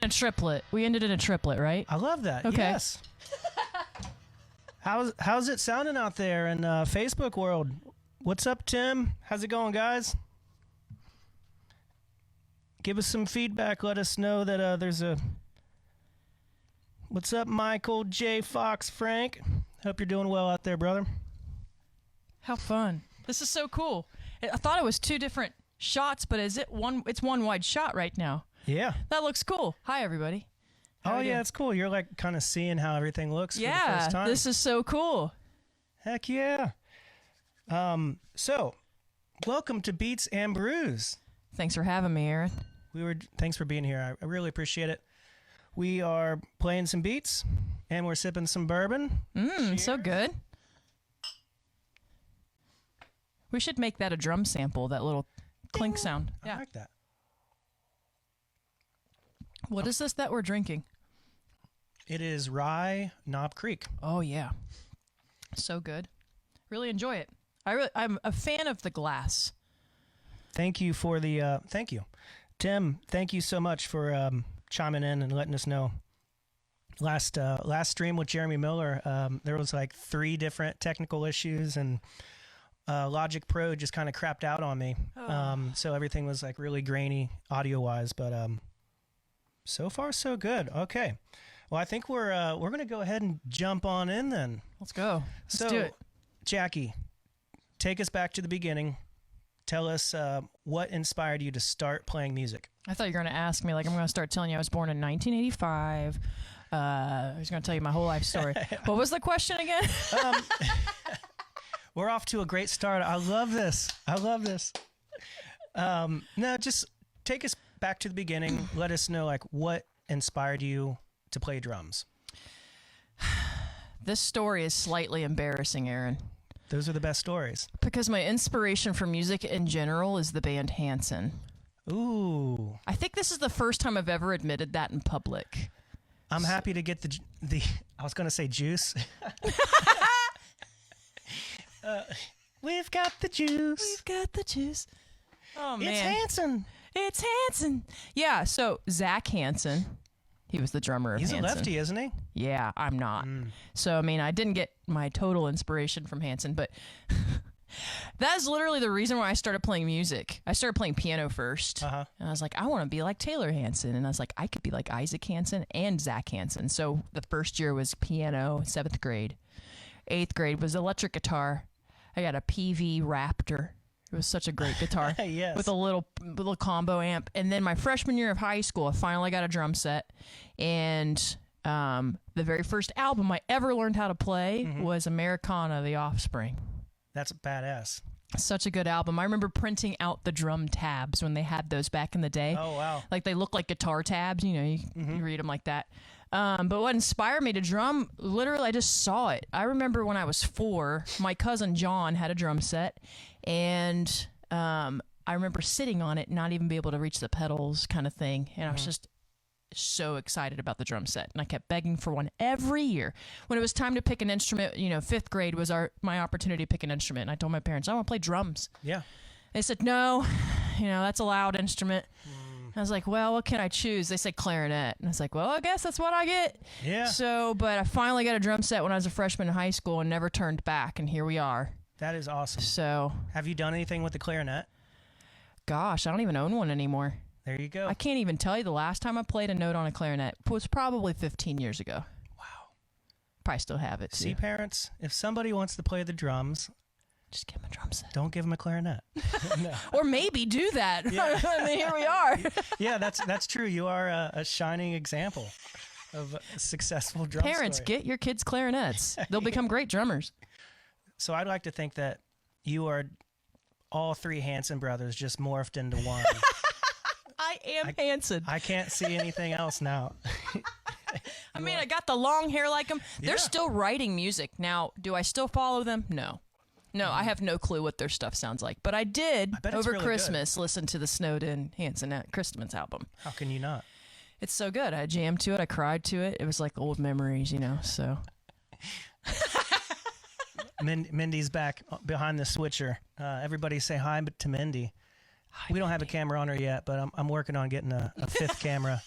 a triplet. We ended in a triplet, right? I love that. Okay. Yes. How's it sounding out there in Facebook world? What's up, Tim? How's it going, guys? Give us some feedback. Let us know that there's a... What's up, Michael J. Fox Frank? Hope you're doing well out there, brother. How fun. This is so cool. I thought it was 2 different shots, but is it one? It's one wide shot right now. Yeah. That looks cool. Hi, everybody. How Oh, yeah, it's cool. You're like kind of seeing how everything looks for the first time. This is so cool. Heck yeah. So, welcome to Beats and Brews. Thanks for having me, Aaron. Thanks for being here. I really appreciate it. We are playing some beats, and we're sipping some bourbon. So good. We should make that a drum sample, that little clink sound. I like that. What is this that we're drinking? It is Rye Knob Creek. Oh, yeah. So good. Really enjoy it. I'm a fan of the glass. Thank you for the... thank you. Tim, thank you so much for chiming in and letting us know. Last stream with Jeremy Miller, there was like 3 different technical issues, and Logic Pro just kind of crapped out on me. So everything was like really grainy audio-wise, but so far so good. Okay. Well, I think we're going to go ahead and jump on in then. Let's go. Let's do it. Jackie, take us back to the beginning. Tell us what inspired you to start playing music. I thought you were going to ask me, like, I'm going to start telling you I was born in 1985. I was going to tell you my whole life story. What was the question again? We're off to a great start. I love this. No, just take us back to the beginning. Let us know, like, what inspired you to play drums. This story is slightly embarrassing, Aaron. Those are the best stories. Because my inspiration for music in general is the band Hanson. Ooh. I think this is the first time I've ever admitted that in public. I'm happy to get the I was going to say juice. We've got the juice. We've got the juice. Oh, man. It's Hanson. It's Hanson. Yeah, so Zach Hanson, he was the drummer of Hanson. He's a lefty, isn't he? Yeah, I'm not. So, I mean, I didn't get my total inspiration from Hanson, but that is literally the reason why I started playing music. I started playing piano first, and I was like, I want to be like Taylor Hanson, and I was like, I could be like Isaac Hanson and Zach Hanson. So the first year was piano, 7th grade. 8th grade was electric guitar. I got a PV Raptor. It was such a great guitar. Yes. With a little combo amp. And then my freshman year of high school, I finally got a drum set. And the very first album I ever learned how to play was Americana, The Offspring. That's badass. Such a good album. I remember printing out the drum tabs when they had those back in the day. Oh, wow. Like they look like guitar tabs, you know, you read them like that. But what inspired me to drum, literally, I just saw it. I remember when I was 4, my cousin John had a drum set, and I remember sitting on it, not even be able to reach the pedals kind of thing, and I was just so excited about the drum set, and I kept begging for one every year. When it was time to pick an instrument, you know, 5th grade was my opportunity to pick an instrument, and I told my parents, I want to play drums. Yeah. They said, no, you know, that's a loud instrument. I was like, well, what can I choose? They said clarinet. And I was like, well, I guess that's what I get. Yeah. So, but I finally got a drum set when I was a freshman in high school and never turned back, and here we are. That is awesome. So. Have you done anything with the clarinet? Gosh, I don't even own one anymore. There you go. I can't even tell you the last time I played a note on a clarinet. It was probably 15 years ago. Wow. Probably still have it, too. See, parents, if somebody wants to play the drums, just give them a drum set. Don't give them a clarinet. No. Or maybe do that. Yeah. I mean, here we are. Yeah, that's true. You are a shining example of a successful drum Parents, story. get your kids clarinets. They'll become great drummers. So I'd like to think that you are all 3 Hanson brothers just morphed into one. I am Hanson. I can't see anything else now. I mean, I got the long hair like them. They're still writing music. Now, do I still follow them? No. No, I have no clue what their stuff sounds like. But I did, over really Christmas, listen to the Snowden Hanson Christmas album. How can you not? It's so good. I jammed to it. I cried to it. It was like old memories, you know, so. Mindy's back behind the switcher. Everybody say hi to Mindy. We don't have a camera on her yet, but I'm working on getting a 5th camera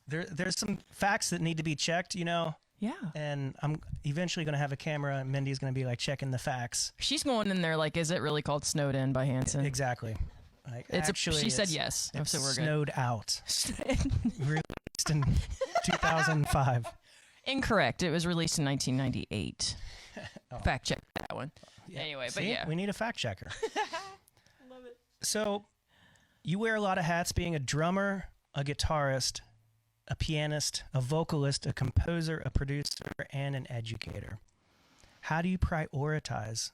There's some facts that need to be checked, you know. Yeah. And I'm eventually going to have a camera, and Mindy's going to be like checking the facts. She's going in there like, is it really called Snowed In by Hanson? Exactly. Like, She said yes. It's so we're snowed out. Released in 2005. Incorrect. It was released in 1998. Fact check that one. Yeah. Anyway, See? but yeah. We need a fact checker. Love it. So you wear a lot of hats being a drummer, a guitarist, a pianist, a vocalist, a composer, a producer, and an educator. How do you prioritize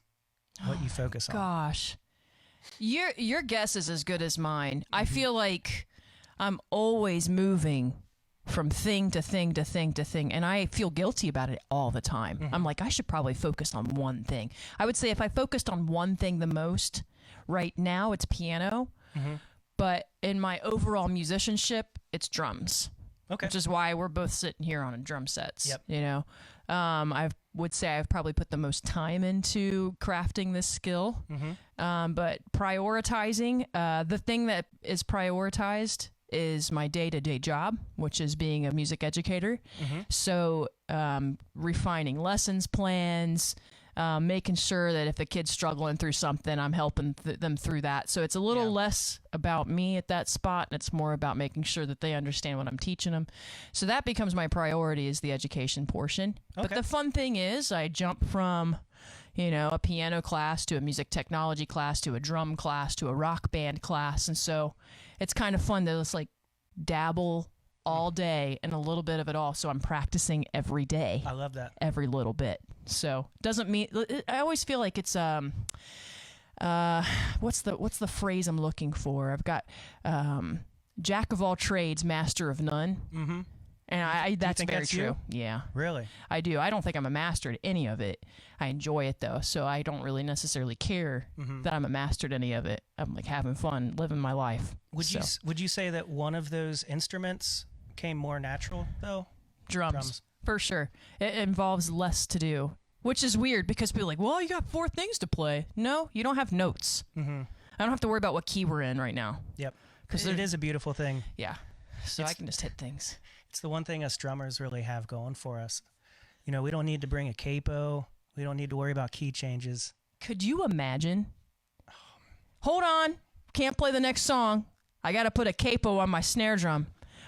what you focus on? Gosh. Your guess is as good as mine. I feel like I'm always moving from thing to thing to thing to thing, and I feel guilty about it all the time. I'm like, I should probably focus on one thing. I would say if I focused on one thing the most right now, it's piano. But in my overall musicianship, it's drums. Okay. Which is why we're both sitting here on drum sets. Yep. You know, I would say I've probably put the most time into crafting this skill. But prioritizing, the thing that is prioritized is my day-to-day job, which is being a music educator. So refining lessons plans, making sure that if the kid's struggling through something, I'm helping them through that. So it's a little less about me at that spot, and it's more about making sure that they understand what I'm teaching them. So that becomes my priority, is the education portion. Okay. But the fun thing is I jump from, you know, a piano class to a music technology class to a drum class to a rock band class. And so it's kind of fun to just like dabble all day and a little bit of it all. So I'm practicing every day. I love that. Every little bit. So doesn't mean, I always feel like it's what's the phrase I'm looking for? I've got jack of all trades, master of none. And that's very true. Yeah. Really? I do. I don't think I'm a master at any of it. I enjoy it though, so I don't really necessarily care that I'm a master at any of it. I'm like having fun, living my life. Would you say that one of those instruments came more natural though? Drums. For sure. It involves less to do, which is weird because people are like, well, you got 4 things to play. No, you don't have notes. I don't have to worry about what key we're in right now. Yep. Because it is a beautiful thing. Yeah. So I can just hit things. It's the one thing us drummers really have going for us. You know, we don't need to bring a capo. We don't need to worry about key changes. Could you imagine? Hold on. Can't play the next song. I got to put a capo on my snare drum.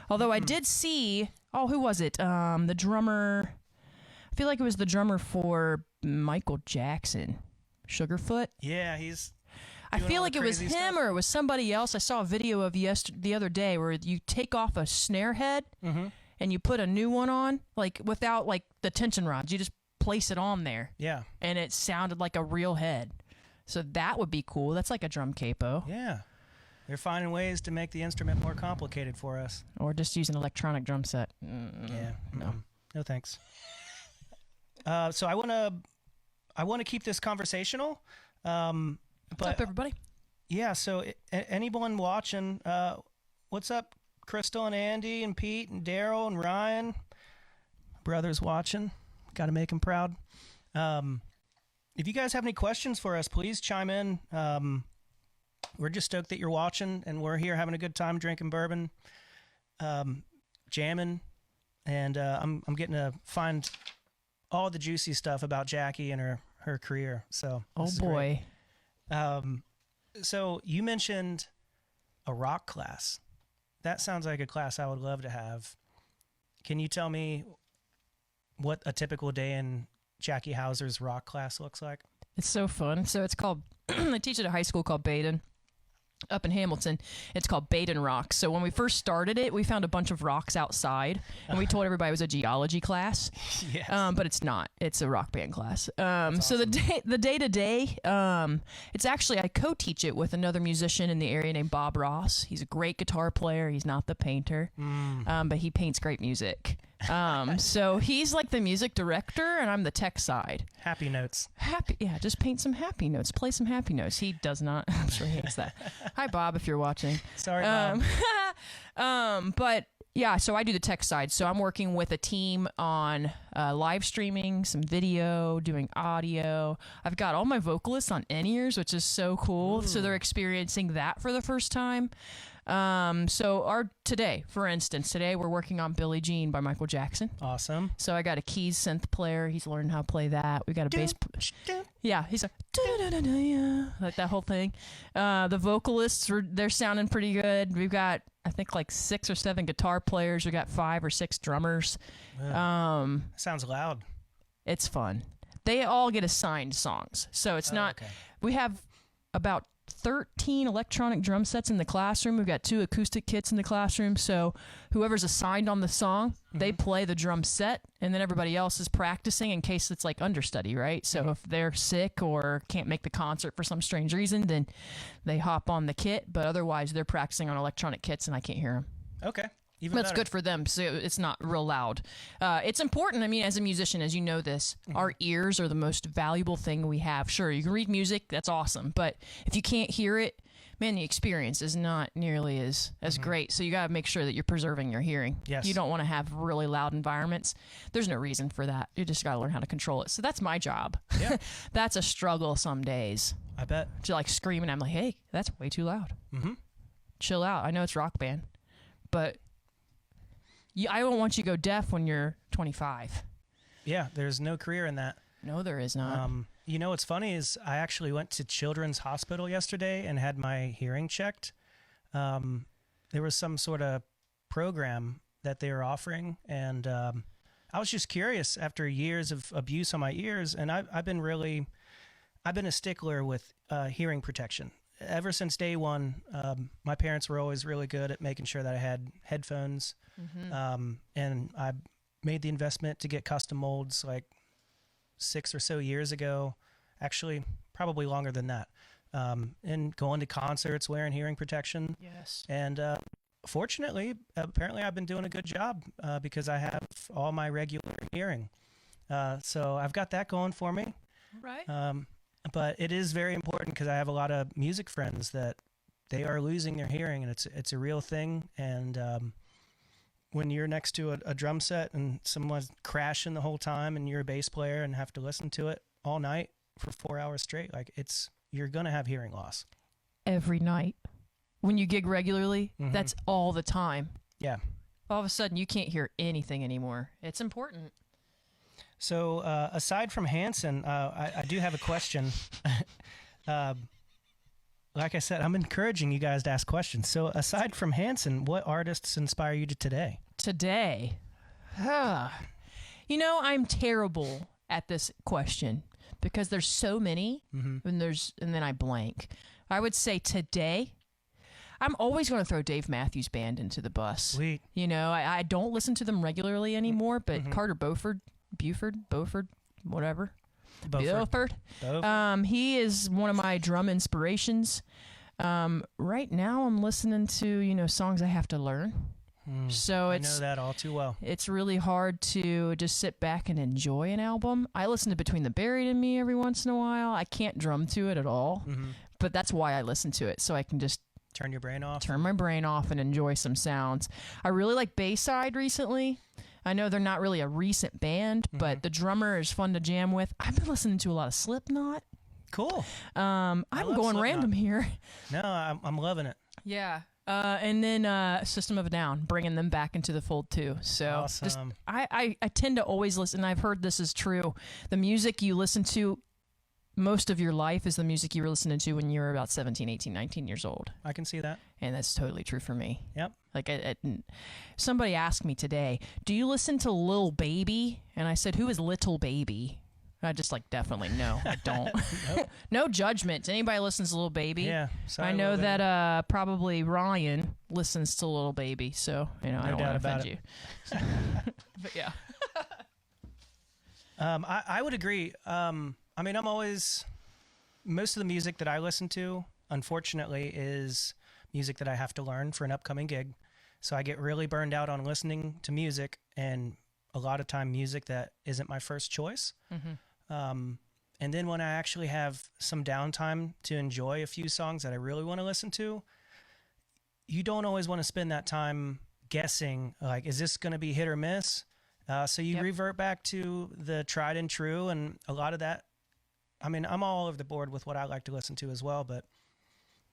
Although I did see, who was it? The drummer. I feel like it was the drummer for Michael Jackson. Sugarfoot? Yeah, he's... I feel like it was him or it was somebody else. I saw a video of the other day where you take off a snare head and you put a new one on, like without like the tension rods. You just place it on there. Yeah. And it sounded like a real head. So that would be cool. That's like a drum capo. Yeah. They're finding ways to make the instrument more complicated for us. Or just use an electronic drum set. Yeah. No. No thanks. So I want to keep this conversational. What's up, everybody? Yeah, so anyone watching, what's up, Crystal and Andy and Pete and Daryl and Ryan? Brothers watching. Got to make them proud. If you guys have any questions for us, please chime in. We're just stoked that you're watching, and we're here having a good time drinking bourbon, jamming, and I'm getting to find all the juicy stuff about Jackie and her career. So oh boy. So you mentioned a rock class. That sounds like a class I would love to have. Can you tell me what a typical day in Jaki Howser's rock class looks like? It's so fun. So it's called, I teach at a high school called Baden. Up in Hamilton. It's called Baden Rocks. So when we first started it, we found a bunch of rocks outside, and we told everybody it was a geology class. Yes. But it's not. It's a rock band class. Awesome. So the day to day, it's actually I co-teach it with another musician in the area named Bob Ross. He's a great guitar player. He's not the painter, but he paints great music. So he's like the music director, and I'm the tech side. Happy notes. Yeah, just paint some happy notes. Play some happy notes. He does not. I'm sure he hates that. Hi, Bob, if you're watching. Sorry, Bob. But Yeah, so I do the tech side. So I'm working with a team on live streaming, some video, doing audio. I've got all my vocalists on in-ears, which is so cool. Ooh. So they're experiencing that for the first time. So today, for instance, we're working on Billie Jean by Michael Jackson. Awesome. So I got a keys synth player. He's learning how to play that. We got a bass. Yeah, he's like, like that whole thing. The vocalists, they're sounding pretty good. We've got, I think, like 6 or 7 guitar players. We got 5 or 6 drummers. Sounds loud. It's fun. They all get assigned songs. So it's not, okay. We have about 13 electronic drum sets in the classroom. We've got 2 acoustic kits in the classroom. So whoever's assigned on the song, they play the drum set, and then everybody else is practicing in case it's like understudy, right? So if they're sick or can't make the concert for some strange reason, then they hop on the kit. But otherwise, they're practicing on electronic kits, and I can't hear them. Okay. Even That's better. good for them, so it's not real loud. It's important. I mean, as a musician, as you know this, our ears are the most valuable thing we have. Sure, you can read music, that's awesome, but if you can't hear it, man, the experience is not nearly as great. So you got to make sure that you're preserving your hearing. Yes. You don't want to have really loud environments. There's no reason for that. You just got to learn how to control it. So that's my job. Yeah. That's a struggle some days. I bet. To like scream, and I'm like, hey, that's way too loud. Chill out. I know it's rock band, but I don't want you to go deaf when you're 25. Yeah, there's no career in that. No, there is not. You know what's funny is I actually went to Children's Hospital yesterday and had my hearing checked. There was some sort of program that they were offering, and I was just curious after years of abuse on my ears, and I've been a stickler with hearing protection. Ever since day one, my parents were always really good at making sure that I had headphones, and I made the investment to get custom molds like 6 or so years ago, actually probably longer than that, and going to concerts wearing hearing protection. Yes. And fortunately, apparently I've been doing a good job because I have all my regular hearing. So I've got that going for me. Right. But it is very important because I have a lot of music friends that they are losing their hearing, and it's a real thing. And when you're next to a drum set and someone's crashing the whole time, and you're a bass player and have to listen to it all night for 4 hours straight, like you're gonna have hearing loss. Every night. When you gig regularly, that's all the time. Yeah. All of a sudden, you can't hear anything anymore. It's important. So aside from Hanson, I do have a question. Like I said, I'm encouraging you guys to ask questions. So aside from Hanson, what artists inspire you to today? Today, I'm terrible at this question because there's so many, and then I blank. I would say today, I'm always going to throw Dave Matthews Band into the bus. Sweet. I don't listen to them regularly anymore, but Carter Beauford, whatever. Beauford. He is one of my drum inspirations. Right now I'm listening to, songs I have to learn. So I know that all too well. It's really hard to just sit back and enjoy an album. I listen to Between the Buried and Me every once in a while. I can't drum to it at all, but that's why I listen to it, so I can just turn my brain off and enjoy some sounds. I really like Bayside recently. I know they're not really a recent band, but the drummer is fun to jam with. I've been listening to a lot of Slipknot. Cool. I'm going Slipknot. Random here. No, I'm loving it. Yeah. And then System of a Down, bringing them back into the fold too. So awesome. I tend to always listen. I've heard this is true. The music you listen to most of your life is the music you were listening to when you were about 17, 18, 19 years old. I can see that. And that's totally true for me. Yep. Like somebody asked me today, do you listen to Lil Baby? And I said, who is Little Baby? I just definitely no, I don't. Nope. No judgment to anybody who listens to Lil Baby. Yeah. Sorry, I know that probably Ryan listens to Lil Baby, so I don't want to offend you. But yeah. I would agree. I'm always, most of the music that I listen to, unfortunately, is music that I have to learn for an upcoming gig. So I get really burned out on listening to music, and a lot of time music that isn't my first choice. And then when I actually have some downtime to enjoy a few songs that I really want to listen to, you don't always want to spend that time guessing, like, is this going to be hit or miss? So you revert back to the tried and true, and a lot of that. I mean, I'm all over the board with what I like to listen to as well, but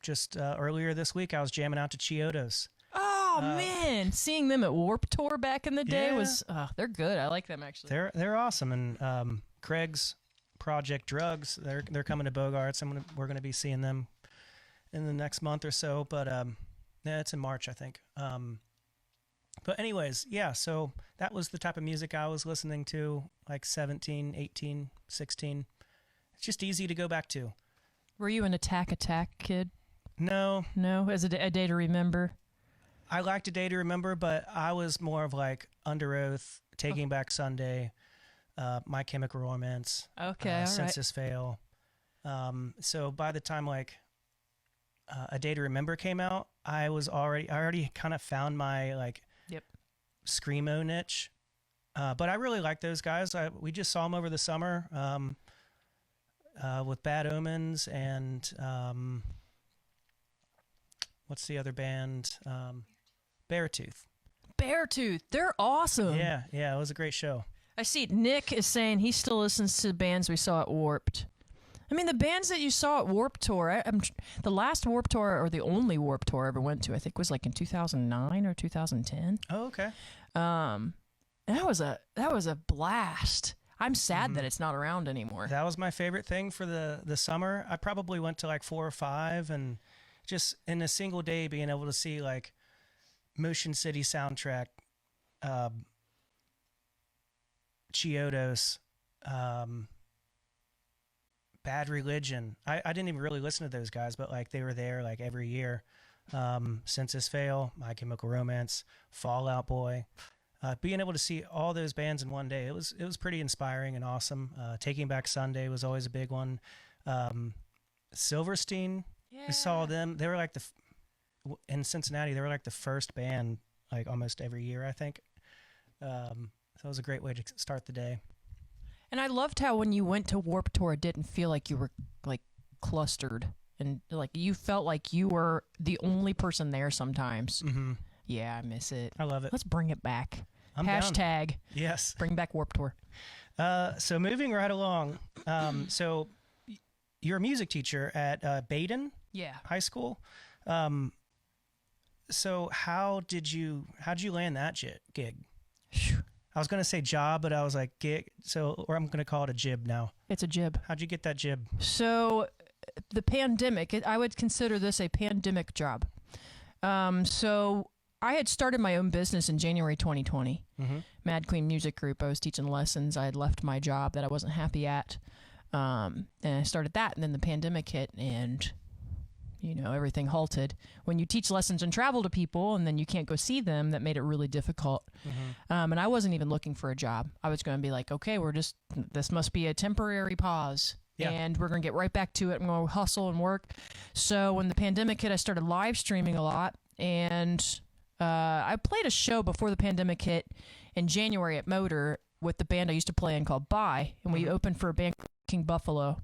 just earlier this week, I was jamming out to Chiodos. Oh man, seeing them at Warped Tour back in the day was they're good. I like them actually. They're awesome, and Craig's Project Drugs, they're coming to Bogarts. We're going to be seeing them in the next month or so, but yeah, it's in March, I think. But anyways, yeah, so that was the type of music I was listening to, like 17, 18, 16. It's just easy to go back to. Were you an Attack kid? No. No? As a day to remember? I liked A Day to Remember, but I was more of like Under Oath, Taking Back Sunday, My Chemical Romance, okay, Census Fail. So by the time like A Day to Remember came out, I already kind of found my like screamo niche. But I really like those guys. We just saw them over the summer with Bad Omens and what's the other band? Beartooth. Beartooth, they're awesome. Yeah, it was a great show. I see Nick is saying he still listens to the bands we saw at Warped. I mean, the bands that you saw at Warped Tour, the last Warped Tour, or the only Warped Tour I ever went to, I think was like in 2009 or 2010. Oh, okay. That was a blast. I'm sad that it's not around anymore. That was my favorite thing for the summer. I probably went to like 4 or 5, and just in a single day being able to see like Motion City Soundtrack, Chiodos, Bad Religion. I didn't even really listen to those guys, but like they were there like every year. Census Fail, My Chemical Romance, Fall Out Boy. Being able to see all those bands in one day, it was pretty inspiring and awesome. Taking Back Sunday was always a big one. Silverstein, we saw them. They were like in Cincinnati. They were like the first band like almost every year, I think. So it was a great way to start the day. And I loved how when you went to Warped Tour, it didn't feel like you were like clustered and like you felt like you were the only person there sometimes. Mm-hmm. Yeah, I miss it. I love it. Let's bring it back. I'm Hashtag. Down. Yes. Bring back Warped Tour. So moving right along. So you're a music teacher at Baden High School. So how'd you land that gig? I was going to say job, but I was like gig. Or I'm going to call it a jib now. It's a jib. How'd you get that jib? So the pandemic, I would consider this a pandemic job. So I had started my own business in January 2020, Mad Queen Music Group. I was teaching lessons. I had left my job that I wasn't happy at. And I started that, and then the pandemic hit, and everything halted. When you teach lessons and travel to people and then you can't go see them, that made it really difficult. And I wasn't even looking for a job. I was going to be like, okay, this must be a temporary pause. Yeah. And we're going to get right back to it. I'm going to hustle and work. So when the pandemic hit, I started live streaming a lot. And I played a show before the pandemic hit in January at Motor with the band I used to play in called Bye. And we opened for a band called King Buffalo.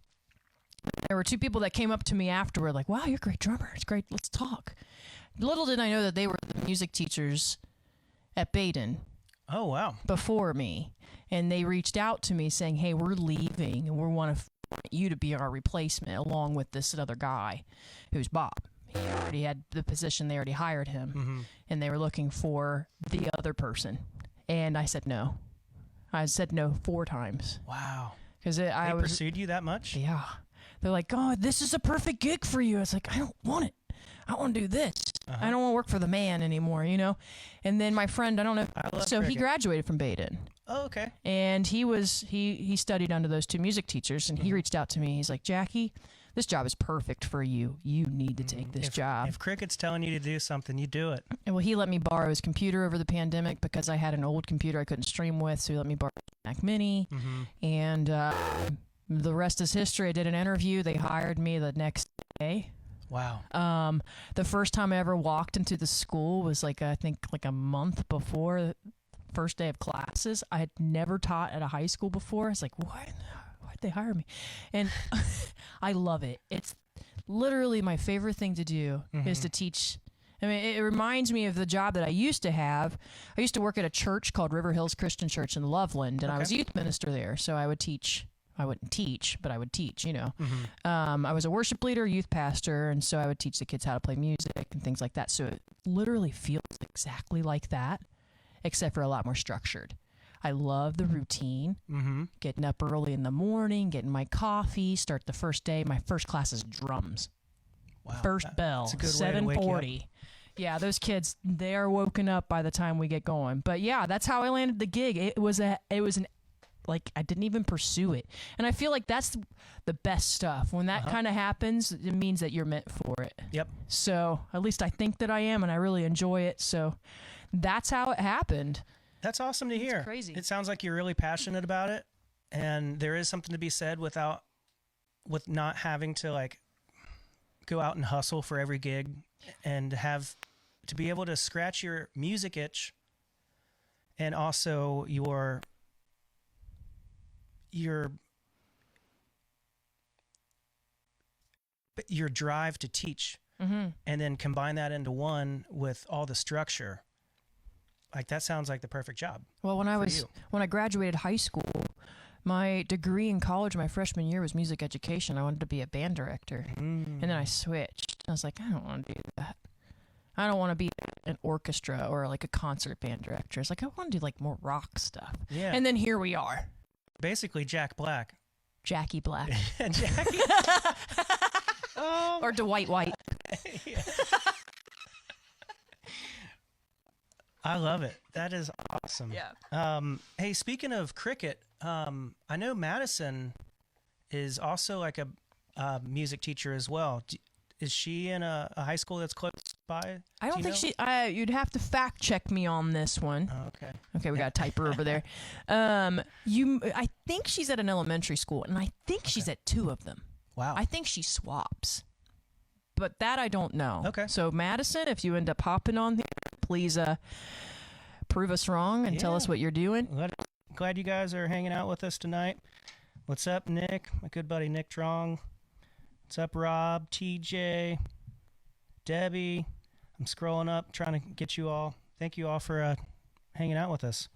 There were 2 people that came up to me afterward like, wow, you're a great drummer. It's great. Let's talk. Little did I know that they were the music teachers at Baden. Oh, wow. Before me. And they reached out to me saying, hey, we're leaving and we want you to be our replacement along with this other guy who's Bob. He already had the position. They already hired him. And they were looking for the other person. And I said no. I said no 4 times. Wow. Because they pursued you that much? Yeah. They're like, oh, this is a perfect gig for you. It's like, I don't want it. I want to do this. I don't want to work for the man anymore, And then my friend, I don't know. So he graduated from Baden. Oh, okay. And he studied under those 2 music teachers, and he reached out to me. He's like, Jackie, this job is perfect for you. You need to take this job. If Cricket's telling you to do something, you do it. And well, he let me borrow his computer over the pandemic because I had an old computer I couldn't stream with, so he let me borrow a Mac Mini. And the rest is history. I did an interview. They hired me the next day. Wow. The first time I ever walked into the school was I think a month before the first day of classes. I had never taught at a high school before. I was like, why'd they hire me? And I love it. It's literally my favorite thing to do is to teach I mean, it reminds me of the job that I used to have. I used to work at a church called River Hills Christian Church in Loveland, and I was a youth minister there. So I would teach. I wouldn't teach, but I would teach, I was a worship leader, youth pastor, and so I would teach the kids how to play music and things like that. So it literally feels exactly like that, except for a lot more structured. I love the routine, getting up early in the morning, getting my coffee, start the first day. My first class is drums. Wow. First bell, 7:40. Yeah, those kids, they are woken up by the time we get going. But yeah, that's how I landed the gig. It was I didn't even pursue it. And I feel like that's the best stuff. When that kind of happens, it means that you're meant for it. Yep. So at least I think that I am, and I really enjoy it. So that's how it happened. That's awesome to hear. It's crazy. It sounds like you're really passionate about it. And there is something to be said with not having to like go out and hustle for every gig, and to be able to scratch your music itch and also your drive to teach, and then combine that into one with all the structure. Like, that sounds like the perfect job. Well, when I graduated high school, my degree in college, my freshman year, was music education. I wanted to be a band director, and then I switched. I was like, I don't want to do that. I don't want to be an orchestra or like a concert band director. It's like, I want to do like more rock stuff. Yeah. And then here we are. Basically, Jack Black. Jackie Black. Jackie. Or Dwight White. Yeah. I love it. That is awesome. Yeah. Hey, speaking of cricket, I know Madison is also like a music teacher as well. Is she in a high school that's close by? I don't think she. You'd have to fact check me on this one. Oh, okay. Okay, we got a typer over there. I think she's at an elementary school, and I think she's at 2 of them. Wow. I think she swaps, but that I don't know. Okay. So Madison, if you end up hopping on here, please prove us wrong and tell us what you're doing. Glad you guys are hanging out with us tonight. What's up, Nick? My good buddy Nick Trong. What's up, Rob, TJ, Debbie? I'm scrolling up, trying to get you all. Thank you all for hanging out with us.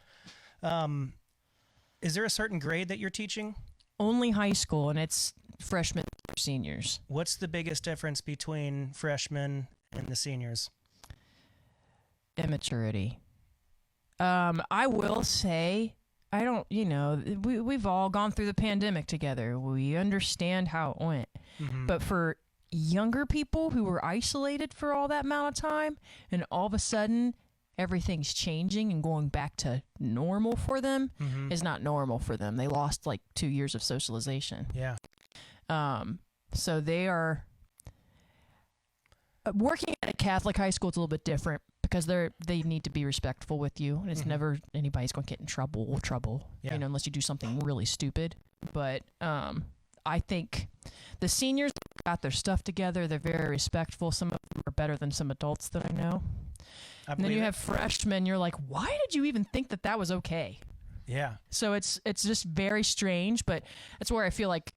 Is there a certain grade that you're teaching? Only high school, and it's freshmen and seniors. What's the biggest difference between freshmen and the seniors? Immaturity. I will say, I don't, we've all gone through the pandemic together. We understand how it went. But for younger people who were isolated for all that amount of time, and all of a sudden everything's changing and going back to normal for them is not normal for them. They lost like 2 years of socialization. Yeah. So they are working at a Catholic high school. It's a little bit different because they need to be respectful with you, and it's never anybody's going to get in trouble. Yeah. Unless you do something really stupid. But I think the seniors got their stuff together. They're very respectful. Some of them are better than some adults that I know. And then you have freshmen. You're like, why did you even think that was okay? Yeah. So it's just very strange, but that's where I feel like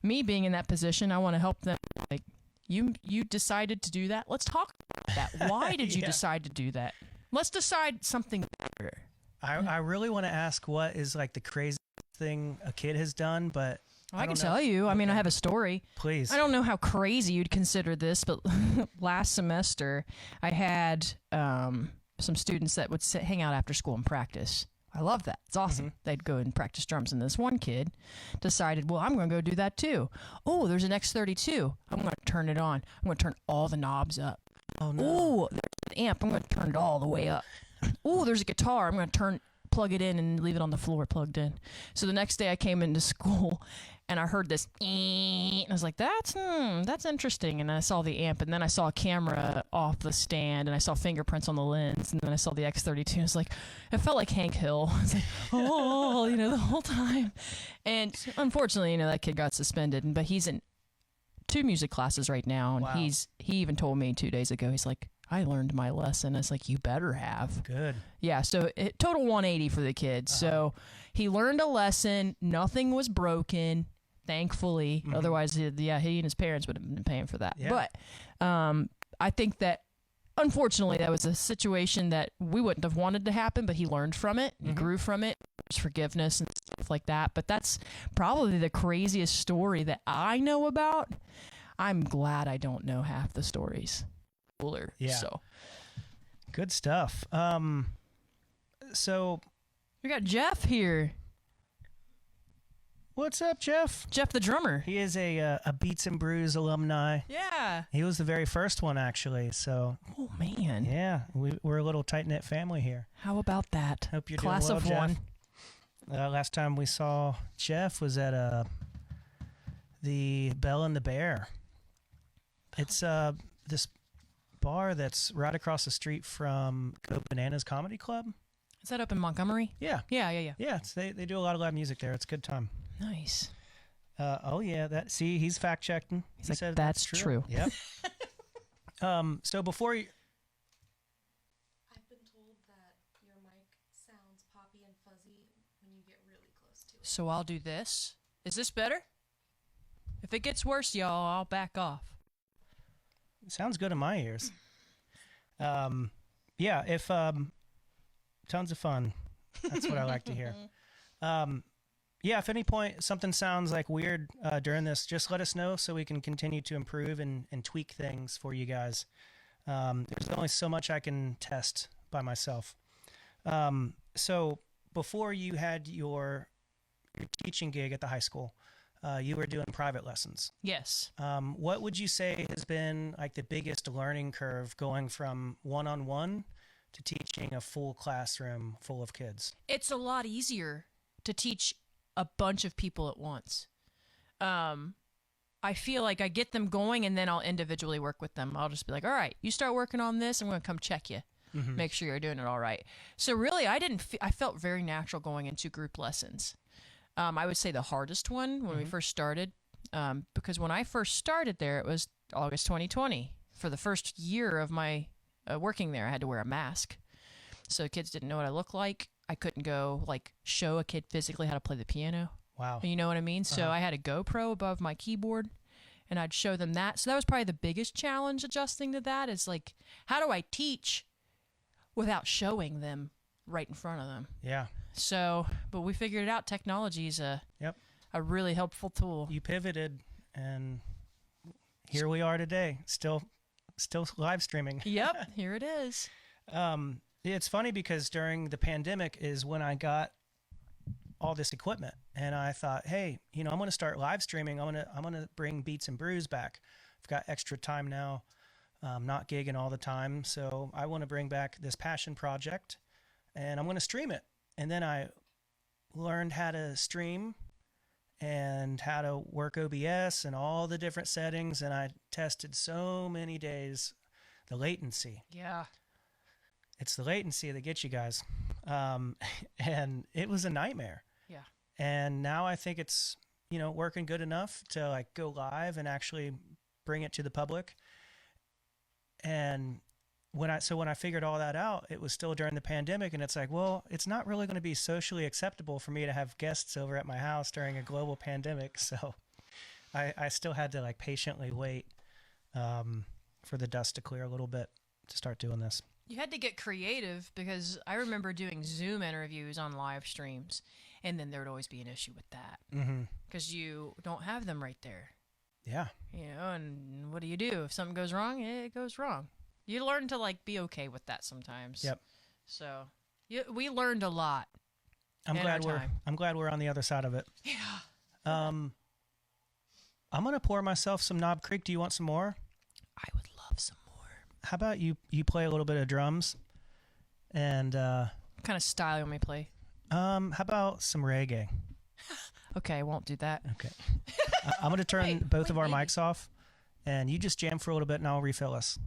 me being in that position, I want to help them. Like, you decided to do that. Let's talk about that. Why did you decide to do that? Let's decide something better. I really want to ask what is like the craziest thing a kid has done, but I can tell you. Okay. I mean, I have a story. Please. I don't know how crazy you'd consider this, but last semester I had some students that would hang out after school and practice. I love that. It's awesome. They'd go and practice drums, and this one kid decided, well, I'm going to go do that too. Oh, there's an X32. I'm going to turn it on. I'm going to turn all the knobs up. Oh, no. Oh, there's an amp. I'm going to turn it all the way up. Oh, there's a guitar. I'm going to plug it in and leave it on the floor plugged in. So the next day I came into school and I heard this, and I was like, that's interesting. And I saw the amp, and then I saw a camera off the stand, and I saw fingerprints on the lens, and then I saw the X32. And it's like, it felt like Hank Hill. I was like, oh, the whole time. And unfortunately, that kid got suspended, but he's in 2 music classes right now. And wow. he even told me 2 days ago, he's like, I learned my lesson. It's like, you better have. Good. Yeah, so total 180 for the kid. So he learned a lesson. Nothing was broken, thankfully. Otherwise, he and his parents would have been paying for that. Yeah. But I think that unfortunately, that was a situation that we wouldn't have wanted to happen, but he learned from it, and grew from it. There's forgiveness and stuff like that. But that's probably the craziest story that I know about. I'm glad I don't know half the stories. Cooler. Yeah. So Good stuff. So we got Jeff here. what's up, Jeff? Jeff the drummer. He is a Beats and Brews alumni. Yeah. He was the very first one, actually. So Oh man. yeah, we're a little tight knit family here. How about that? Hope you're Class doing well, of Jeff. one. Last time we saw Jeff was at the Bell and the Bear. It's this bar that's right across the street from Go Bananas Comedy Club. Is that up in Montgomery? Yeah, Yeah. yeah. They do a lot of live music there. It's a good time. Nice. Oh yeah, he's fact checking. He's like, that's true. Yep. So before you, I've been told that your mic sounds poppy and fuzzy when you get really close to it. So I'll do this. Is this better? If it gets worse, y'all, I'll back off. sounds good in my ears. Yeah, if tons of fun. That's what I like to hear. Yeah, if at any point something sounds like weird during this, just let us know so we can continue to improve and tweak things for you guys. There's only so much I can test by myself. So before you had your teaching gig at the high school, you were doing private lessons. Yes. What would you say has been like the biggest learning curve going from one-on-one to teaching a full classroom full of kids? It's a lot easier to teach a bunch of people at once. I feel like I get them going and then I'll individually work with them. I'll just be like, all right, you start working on this. I'm going to come check you, make sure you're doing it all right. So really, I felt very natural going into group lessons. I would say the hardest one when we first started, because when I first started there, it was August 2020. For the first year of my working there, I had to wear a mask. So kids didn't know what I looked like. I couldn't go like show a kid physically how to play the piano. Wow. You know what I mean? So I had a GoPro above my keyboard and I'd show them that. So that was probably the biggest challenge adjusting to that is like, how do I teach without showing them right in front of them? Yeah. So, but we figured it out. Technology is a Yep. really helpful tool. You pivoted and here we are today, still live streaming. Yep, here it is. It's funny because during the pandemic is when I got all this equipment and I thought, hey, I'm going to start live streaming. I'm going to bring Beats and Brews back. I've got extra time now. Not gigging all the time. So I want to bring back this passion project and I'm going to stream it. And then I learned how to stream and how to work OBS and all the different settings. And I tested so many days the latency. Yeah. It's the latency that gets you guys. And it was a nightmare. Yeah. And now I think it's, working good enough to like go live and actually bring it to the public. And when I figured all that out, it was still during the pandemic. And it's like, well, it's not really going to be socially acceptable for me to have guests over at my house during a global pandemic. So I still had to like patiently wait for the dust to clear a little bit to start doing this. You had to get creative because I remember doing Zoom interviews on live streams, and then there would always be an issue with that because you don't have them right there. Yeah. And what do you do? If something goes wrong, it goes wrong. You learn to like be okay with that sometimes. Yep. So we learned a lot. I'm glad we're on the other side of it. Yeah. I'm going to pour myself some Knob Creek. Do you want some more? I would love some more. How about you play a little bit of drums and What kind of style you want me to play? how about some reggae? Okay, I won't do that. Okay. I'm going to turn both of our mics off and you just jam for a little bit and I'll refill us.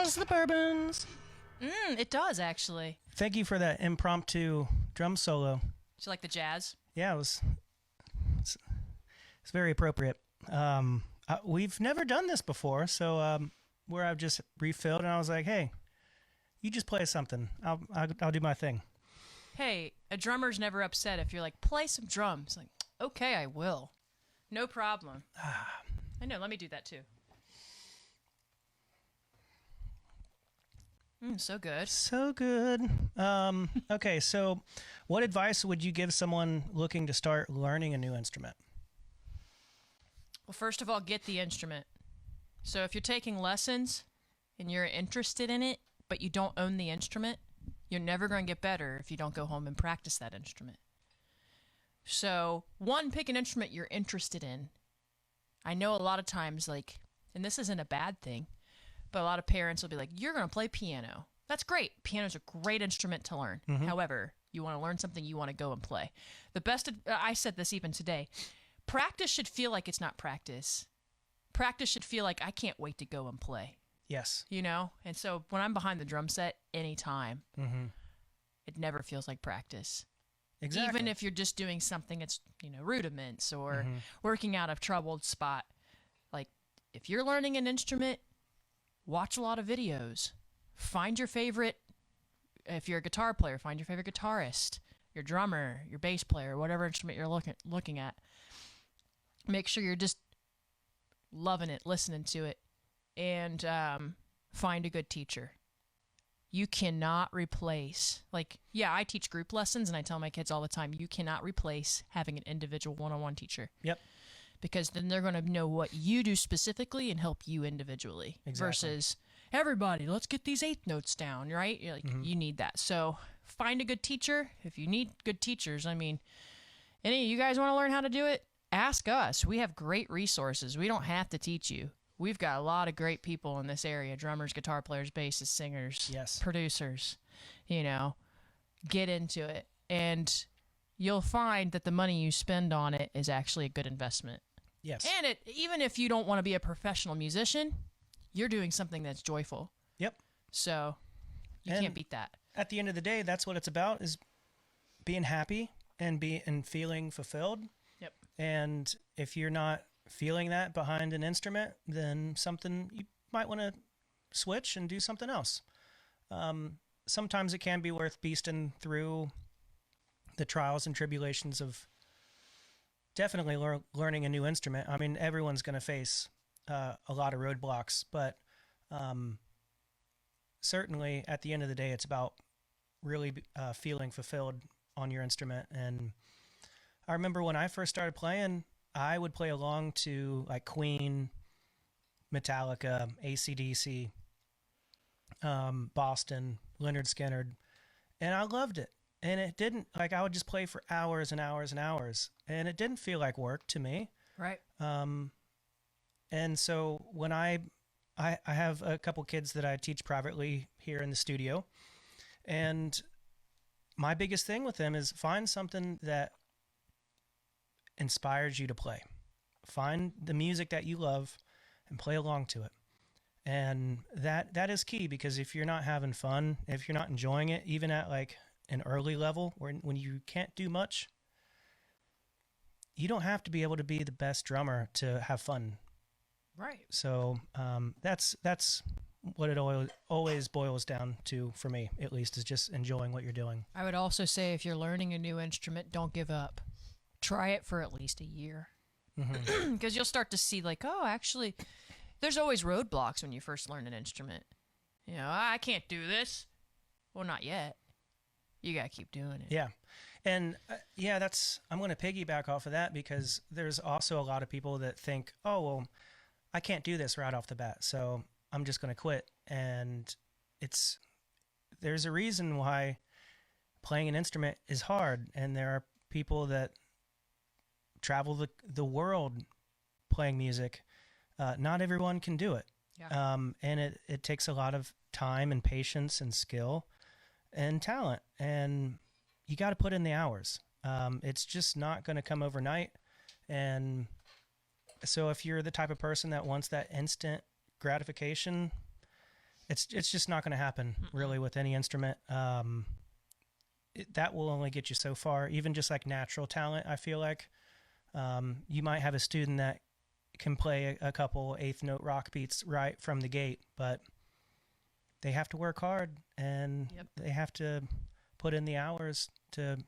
does the bourbons. It does, actually. Thank you for that impromptu drum solo. Do you like the jazz? Yeah, it's very appropriate. We've never done this before, so where I've just refilled, and I was like, hey, you just play something. I'll do my thing. Hey, a drummer's never upset if you're like, play some drums. Like, okay, I will. No problem. I know, let me do that too. So good. So good. Okay, so what advice would you give someone looking to start learning a new instrument? Well, first of all, get the instrument. So if you're taking lessons and you're interested in it, but you don't own the instrument, you're never going to get better if you don't go home and practice that instrument. So, one, pick an instrument you're interested in. I know a lot of times, like, and this isn't a bad thing, but a lot of parents will be like, you're going to play piano. That's great. Piano's a great instrument to learn. However, you want to learn something, you want to go and play. I said this even today, practice should feel like it's not practice. Practice should feel like I can't wait to go and play. Yes. You know? And so when I'm behind the drum set anytime, it never feels like practice. Exactly. Even if you're just doing something that's, rudiments or working out a troubled spot. Like, if you're learning an instrument, watch a lot of videos. Find your favorite, if you're a guitar player, find your favorite guitarist, your drummer, your bass player, whatever instrument you're looking at. Make sure you're just loving it, listening to it, and find a good teacher. You cannot replace, I teach group lessons, and I tell my kids all the time, you cannot replace having an individual one-on-one teacher. Yep. Because then they're going to know what you do specifically and help you individually. Exactly. Versus, everybody, let's get these eighth notes down, right? You're like, you need that. So find a good teacher. If you need good teachers, any of you guys want to learn how to do it, ask us. We have great resources. We don't have to teach you. We've got a lot of great people in this area, drummers, guitar players, bassists, singers, producers, get into it. And you'll find that the money you spend on it is actually a good investment. Yes. And even if you don't want to be a professional musician, you're doing something that's joyful. Yep. So you can't beat that. At the end of the day, that's what it's about, is being happy and feeling fulfilled. Yep. And if you're not feeling that behind an instrument, then something you might want to switch and do something else. Sometimes it can be worth beasting through the trials and tribulations of definitely learning a new instrument. Everyone's going to face a lot of roadblocks, but certainly at the end of the day, it's about really feeling fulfilled on your instrument. And I remember when I first started playing, I would play along to like Queen, Metallica, AC/DC, Boston, Leonard Skinner, and I loved it. And it didn't, I would just play for hours and hours and hours, and it didn't feel like work to me. Right. And so when I have a couple kids that I teach privately here in the studio, and my biggest thing with them is find something that inspires you to play. Find the music that you love and play along to it. And that is key, because if you're not having fun, if you're not enjoying it, even at like an early level when you can't do much, you don't have to be able to be the best drummer to have fun. Right. So that's what it always boils down to, for me at least, is just enjoying what you're doing. I would also say, if you're learning a new instrument, don't give up. Try it for at least a year. Because you'll start to see actually, there's always roadblocks when you first learn an instrument. I can't do this. Well, not yet. You got to keep doing it. Yeah. And I'm going to piggyback off of that, because there's also a lot of people that think, oh, well, I can't do this right off the bat, so I'm just going to quit. And there's a reason why playing an instrument is hard. And there are people that travel the world playing music. Not everyone can do it. Yeah. And it takes a lot of time and patience and skill and talent, and you got to put in the hours. It's just not going to come overnight. And so if you're the type of person that wants that instant gratification, It's just not going to happen really with any instrument. That will only get you so far. Even just like natural talent, I feel like you might have a student that can play a couple eighth note rock beats right from the gate, but they have to work hard and they have to put in the hours to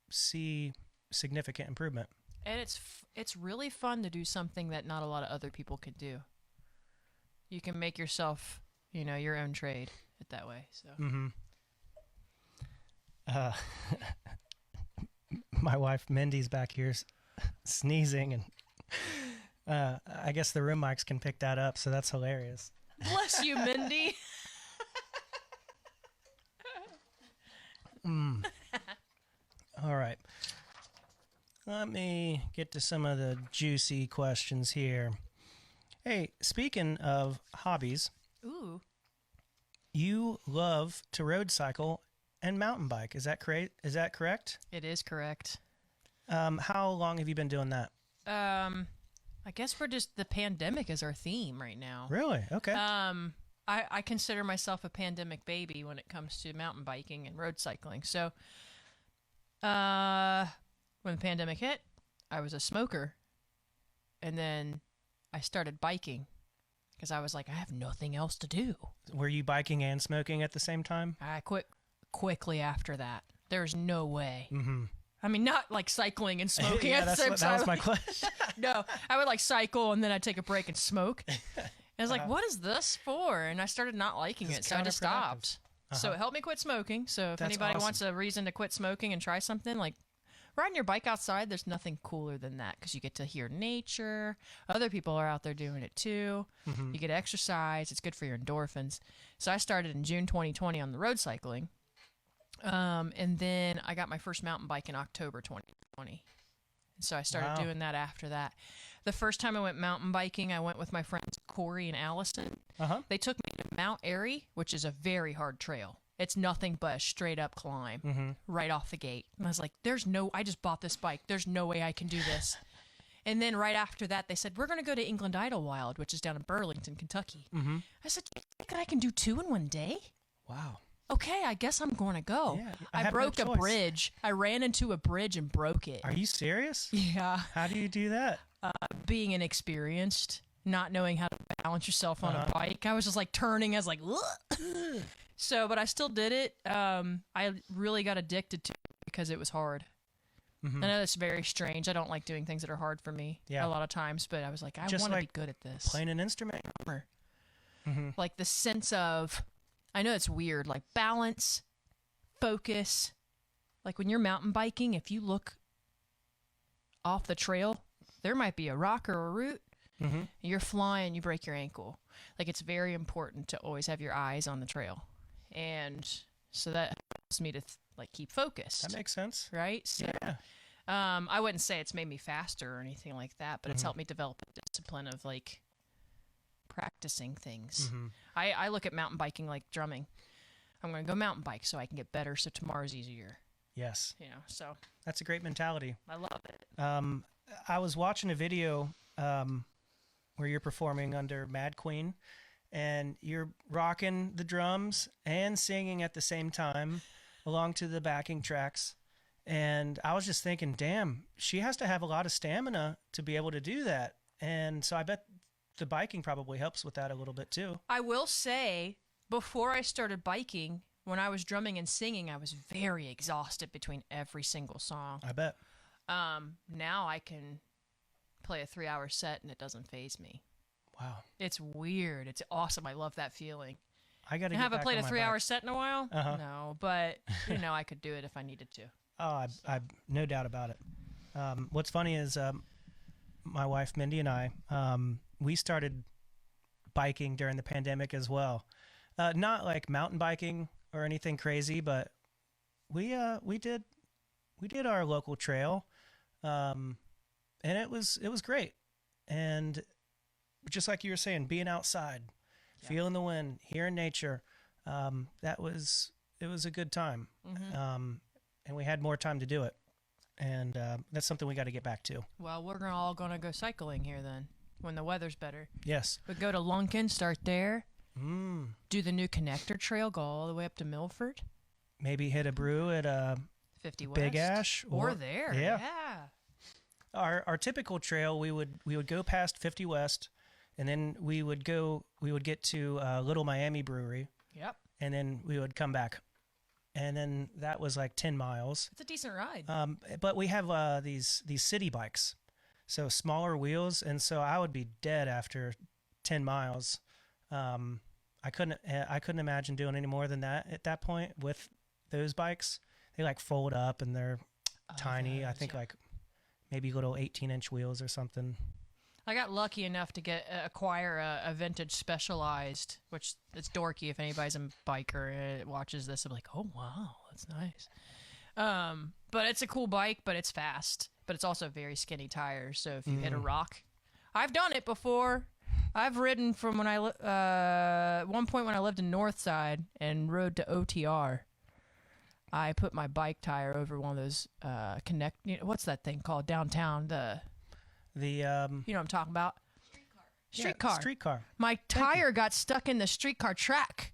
see significant improvement. And it's really fun to do something that not a lot of other people can do. You can make yourself, your own trade that way. So. My wife Mindy's back here sneezing, and I guess the room mics can pick that up, so that's hilarious. Bless you, Mindy. All right. Let me get to some of the juicy questions here. Hey, speaking of hobbies, Ooh. You love to road cycle and mountain bike. Is that correct? It is correct. How long have you been doing that? I guess the pandemic is our theme right now. Really? Okay. I consider myself a pandemic baby when it comes to mountain biking and road cycling. So, when the pandemic hit, I was a smoker. And then I started biking because I was like, I have nothing else to do. Were you biking and smoking at the same time? I quit quickly after that. There's no way. Mm-hmm. I mean, not like cycling and smoking at the same time. That was my question. No, I would like cycle and then I'd take a break and smoke. And I was like, what is this for? And I started not liking it, so I just stopped. So it helped me quit smoking. So if anybody wants a reason to quit smoking and try something, like riding your bike outside, there's nothing cooler than that because you get to hear nature. Other people are out there doing it too. You get exercise. It's good for your endorphins. So I started in June 2020 on the road cycling. And then I got my first mountain bike in October 2020. So I started doing that after that. The first time I went mountain biking, I went with my friends Corey and Allison. They took me to Mount Airy, which is a very hard trail. It's nothing but a straight up climb right off the gate. And I was like, I just bought this bike. There's no way I can do this. And then right after that, they said, we're going to go to England Idlewild, which is down in Burlington, Kentucky. I said, do you think I can do 2 in one day? Wow. Okay, I guess I'm going to go. Yeah, I broke a bridge. I ran into a bridge and broke it. Are you serious? Yeah. How do you do that? Being inexperienced, not knowing how to balance yourself on a bike. I was just like turning. I was like, so, but I still did it. I really got addicted to it because it was hard. I know that's very strange. I don't like doing things that are hard for me a lot of times, but I was like, I want to be good at this. Playing an instrument. Like the sense of, I know it's weird, like balance, focus. Like when you're mountain biking, if you look off the trail, there might be a rock or a root. You're flying, you break your ankle. Like it's very important to always have your eyes on the trail. And so that helps me to keep focused. That makes sense. Right? So, yeah. I wouldn't say it's made me faster or anything like that, but it's helped me develop a discipline of like practicing things. I look at mountain biking like drumming. I'm going to go mountain bike so I can get better so tomorrow's easier. Yes. So that's a great mentality. I love it. I was watching a video where you're performing under Mad Queen and you're rocking the drums and singing at the same time along to the backing tracks. And I was just thinking, damn, she has to have a lot of stamina to be able to do that. And so I bet the biking probably helps with that a little bit too. I will say, before I started biking, when I was drumming and singing, I was very exhausted between every single song. I bet. Now I can play a 3-hour set and it doesn't faze me. Wow. It's weird. It's awesome. I love that feeling. I got to haven't played a 3-hour set in a while. No, but I could do it if I needed to. Oh, I no doubt about it. What's funny is my wife Mindy and I we started biking during the pandemic as well. Not like mountain biking or anything crazy, but we did our local trail, and it was great. And just like you were saying, being outside, feeling the wind, hearing nature, it was a good time. And we had more time to do it. And that's something we got to get back to. Well, we're all going to go cycling here then when the weather's better. Yes. We go to Lunkin, start there, Do the new connector trail, go all the way up to Milford, Maybe hit a brew at 50 West, Big Ash or there. Yeah. Yeah. Our typical trail, we would go past 50 West, and then we would get to Little Miami Brewery, Yep. and then we would come back, and then that was like 10 miles. It's a decent ride. But we have these city bikes, so smaller wheels, and so I would be dead after 10 miles. I couldn't imagine doing any more than that at that point with those bikes. They like fold up and they're tiny. I think like maybe little 18-inch wheels or something. I got lucky enough to acquire a vintage Specialized, which it's dorky if anybody's a biker watches this. I'm like, oh wow, that's nice. But it's a cool bike, but it's fast. But it's also very skinny tires. So if you hit a rock, I've done it before. I've ridden from one point when I lived in Northside and rode to OTR. I put my bike tire over one of those what's that thing called downtown? You know what I'm talking about? Streetcar. My tire got stuck in the streetcar track.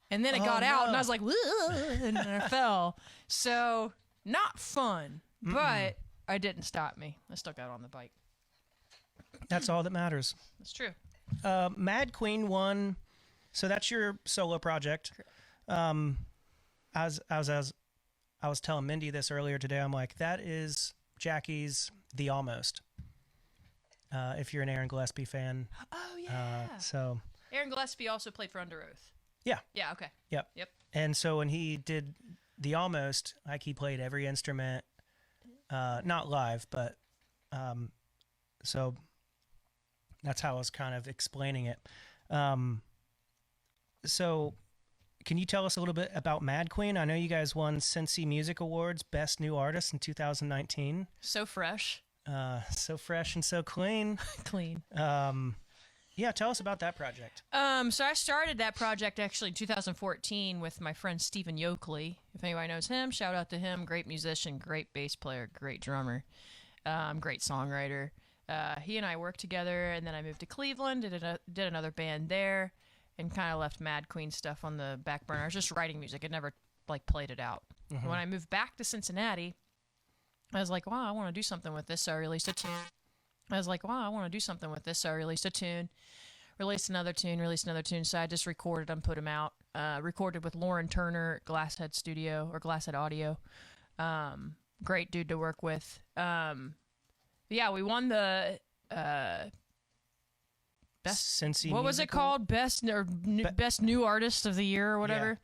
And then it got out and I was like, and I fell. So, not fun. But it didn't stop me. I still got on the bike. That's all that matters. That's true. Mad Queen won. So that's your solo project. As I was telling Mindy this earlier today, I'm like, that is Jackie's The Almost. If you're an Aaron Gillespie fan. Oh, yeah. So Aaron Gillespie also played for Under Oath. Yeah. Yeah, okay. Yep. And so when he did The Almost, like he played every instrument, not live, but so that's how I was kind of explaining it. So can you tell us a little bit about Mad Queen? I know you guys won Cincy Music Awards Best New Artist in 2019. So fresh. So fresh and so clean. Clean. Yeah, tell us about that project. So I started that project actually in 2014 with my friend Stephen Yoakley. If anybody knows him, shout out to him. Great musician, great bass player, great drummer, great songwriter. He and I worked together, and then I moved to Cleveland, did another band there, and kind of left Mad Queen stuff on the back burner. I was just writing music. I never played it out. Mm-hmm. When I moved back to Cincinnati, I was like, wow, I want to do something with this. So I released a tune. Released a tune, released another tune. So I just recorded them, put them out. Recorded with Lauren Turner at Glasshead Audio. Great dude to work with. Yeah, we won the best. Cincy what was it called? Best New Artist of the Year or whatever.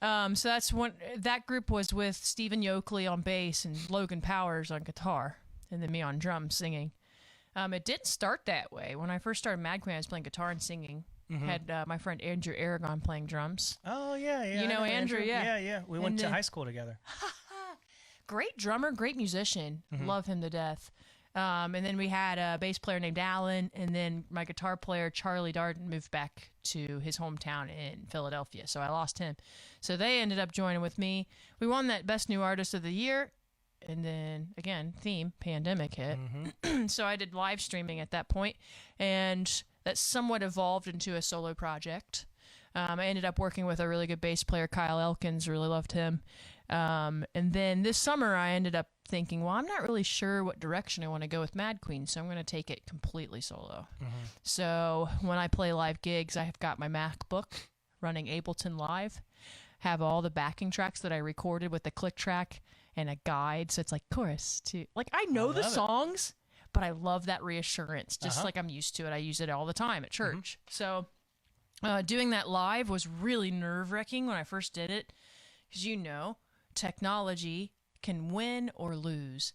Yeah. So that's one. That group was with Stephen Yoakley on bass and Logan Powers on guitar, and then me on drums singing. It didn't start that way. When I first started Mad Queen, I was playing guitar and singing. Mm-hmm. Had my friend Andrew Aragon playing drums. Oh yeah. You know Andrew, yeah. Yeah. We went to high school together. Great drummer, great musician. Mm-hmm. Love him to death. And then we had a bass player named Alan, and then my guitar player, Charlie Darden, moved back to his hometown in Philadelphia, so I lost him. So they ended up joining with me. We won that Best New Artist of the Year, and then, again, pandemic hit. Mm-hmm. So I did live streaming at that point, and that somewhat evolved into a solo project. I ended up working with a really good bass player, Kyle Elkins, really loved him. And then this summer I ended up thinking, well, I'm not really sure what direction I want to go with Mad Queen, so I'm going to take it completely solo. Mm-hmm. So when I play live gigs, I've got my MacBook running Ableton Live, have all the backing tracks that I recorded with the click track and a guide, so it's like chorus to, like, I know the songs, but I love that reassurance, just like I'm used to it. I use it all the time at church. Mm-hmm. So doing that live was really nerve-wracking when I first did it, because technology can win or lose,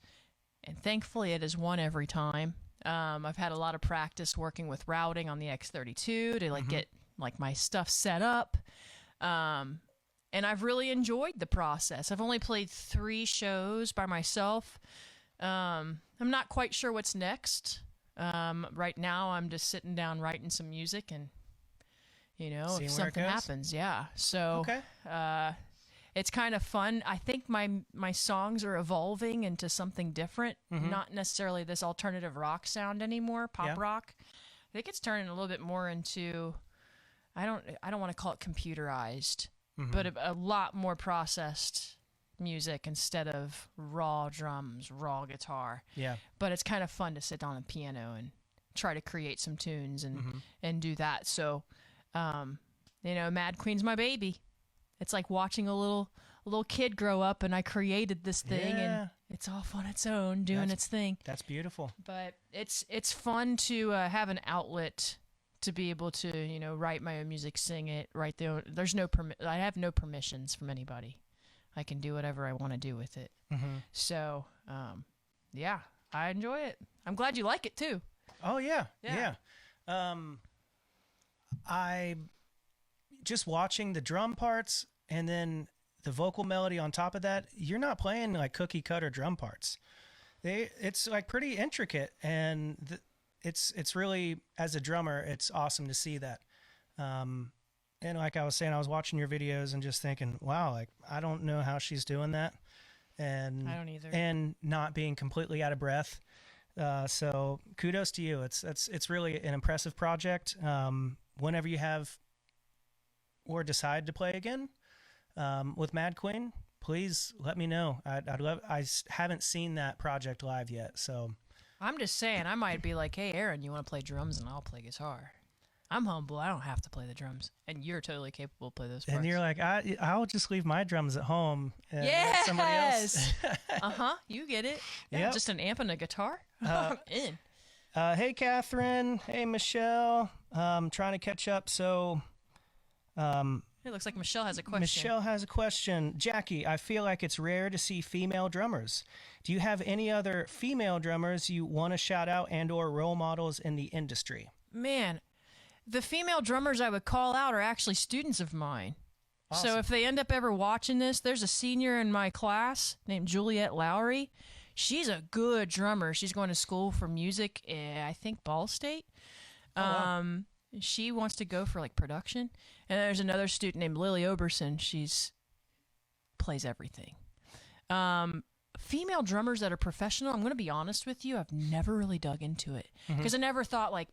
and thankfully it has won every time. I've had a lot of practice working with routing on the X32 to get my stuff set up, and I've really enjoyed the process. I've only played 3 shows by myself. I'm not quite sure what's next. Right now I'm just sitting down writing some music, and if something happens, so it's kind of fun. I think my songs are evolving into something different, not necessarily this alternative rock sound anymore, pop rock. I think it's turning a little bit more into I don't want to call it computerized, but a lot more processed music instead of raw drums, raw guitar. Yeah. But it's kind of fun to sit on a piano and try to create some tunes and do that. So, Mad Queen's my baby. It's like watching a little kid grow up, and I created this thing, and it's off on its own doing its thing. That's beautiful. But it's fun to have an outlet to be able to write my own music, sing it, write there's no I have no permissions from anybody. I can do whatever I want to do with it. So I enjoy it. I'm glad you like it too. Oh yeah. I just watching the drum parts and then the vocal melody on top of that. You're not playing like cookie cutter drum parts. It's like pretty intricate, and it's really, as a drummer, it's awesome to see that. And like I was saying, I was watching your videos and just thinking, wow, like I don't know how she's doing that, and I don't either. And not being completely out of breath. So kudos to you. It's really an impressive project. Whenever you have or decide to play again with Mad Queen, please let me know. I'd love. I haven't seen that project live yet, so I'm just saying I might be like, hey, Aaron, you want to play drums and I'll play guitar. I'm humble. I don't have to play the drums, and you're totally capable to play those parts. And you're like, I'll just leave my drums at home and let somebody else. You get it. Yeah, just an amp and a guitar. I'm in. Hey, Catherine. Hey, Michelle. Trying to catch up. So, it looks like Michelle has a question. Michelle has a question. Jackie, I feel like it's rare to see female drummers. Do you have any other female drummers you want to shout out and/or role models in the industry? Man, the female drummers I would call out are actually students of mine. Awesome. So if they end up ever watching this, there's a senior in my class named Juliette Lowry. She's a good drummer. She's going to school for music, I think Ball State. Wow. She wants to go for like production. And there's another student named Lily Oberson. She's plays everything. Female drummers that are professional, I'm going to be honest with you, I've never really dug into it. Because I never thought like,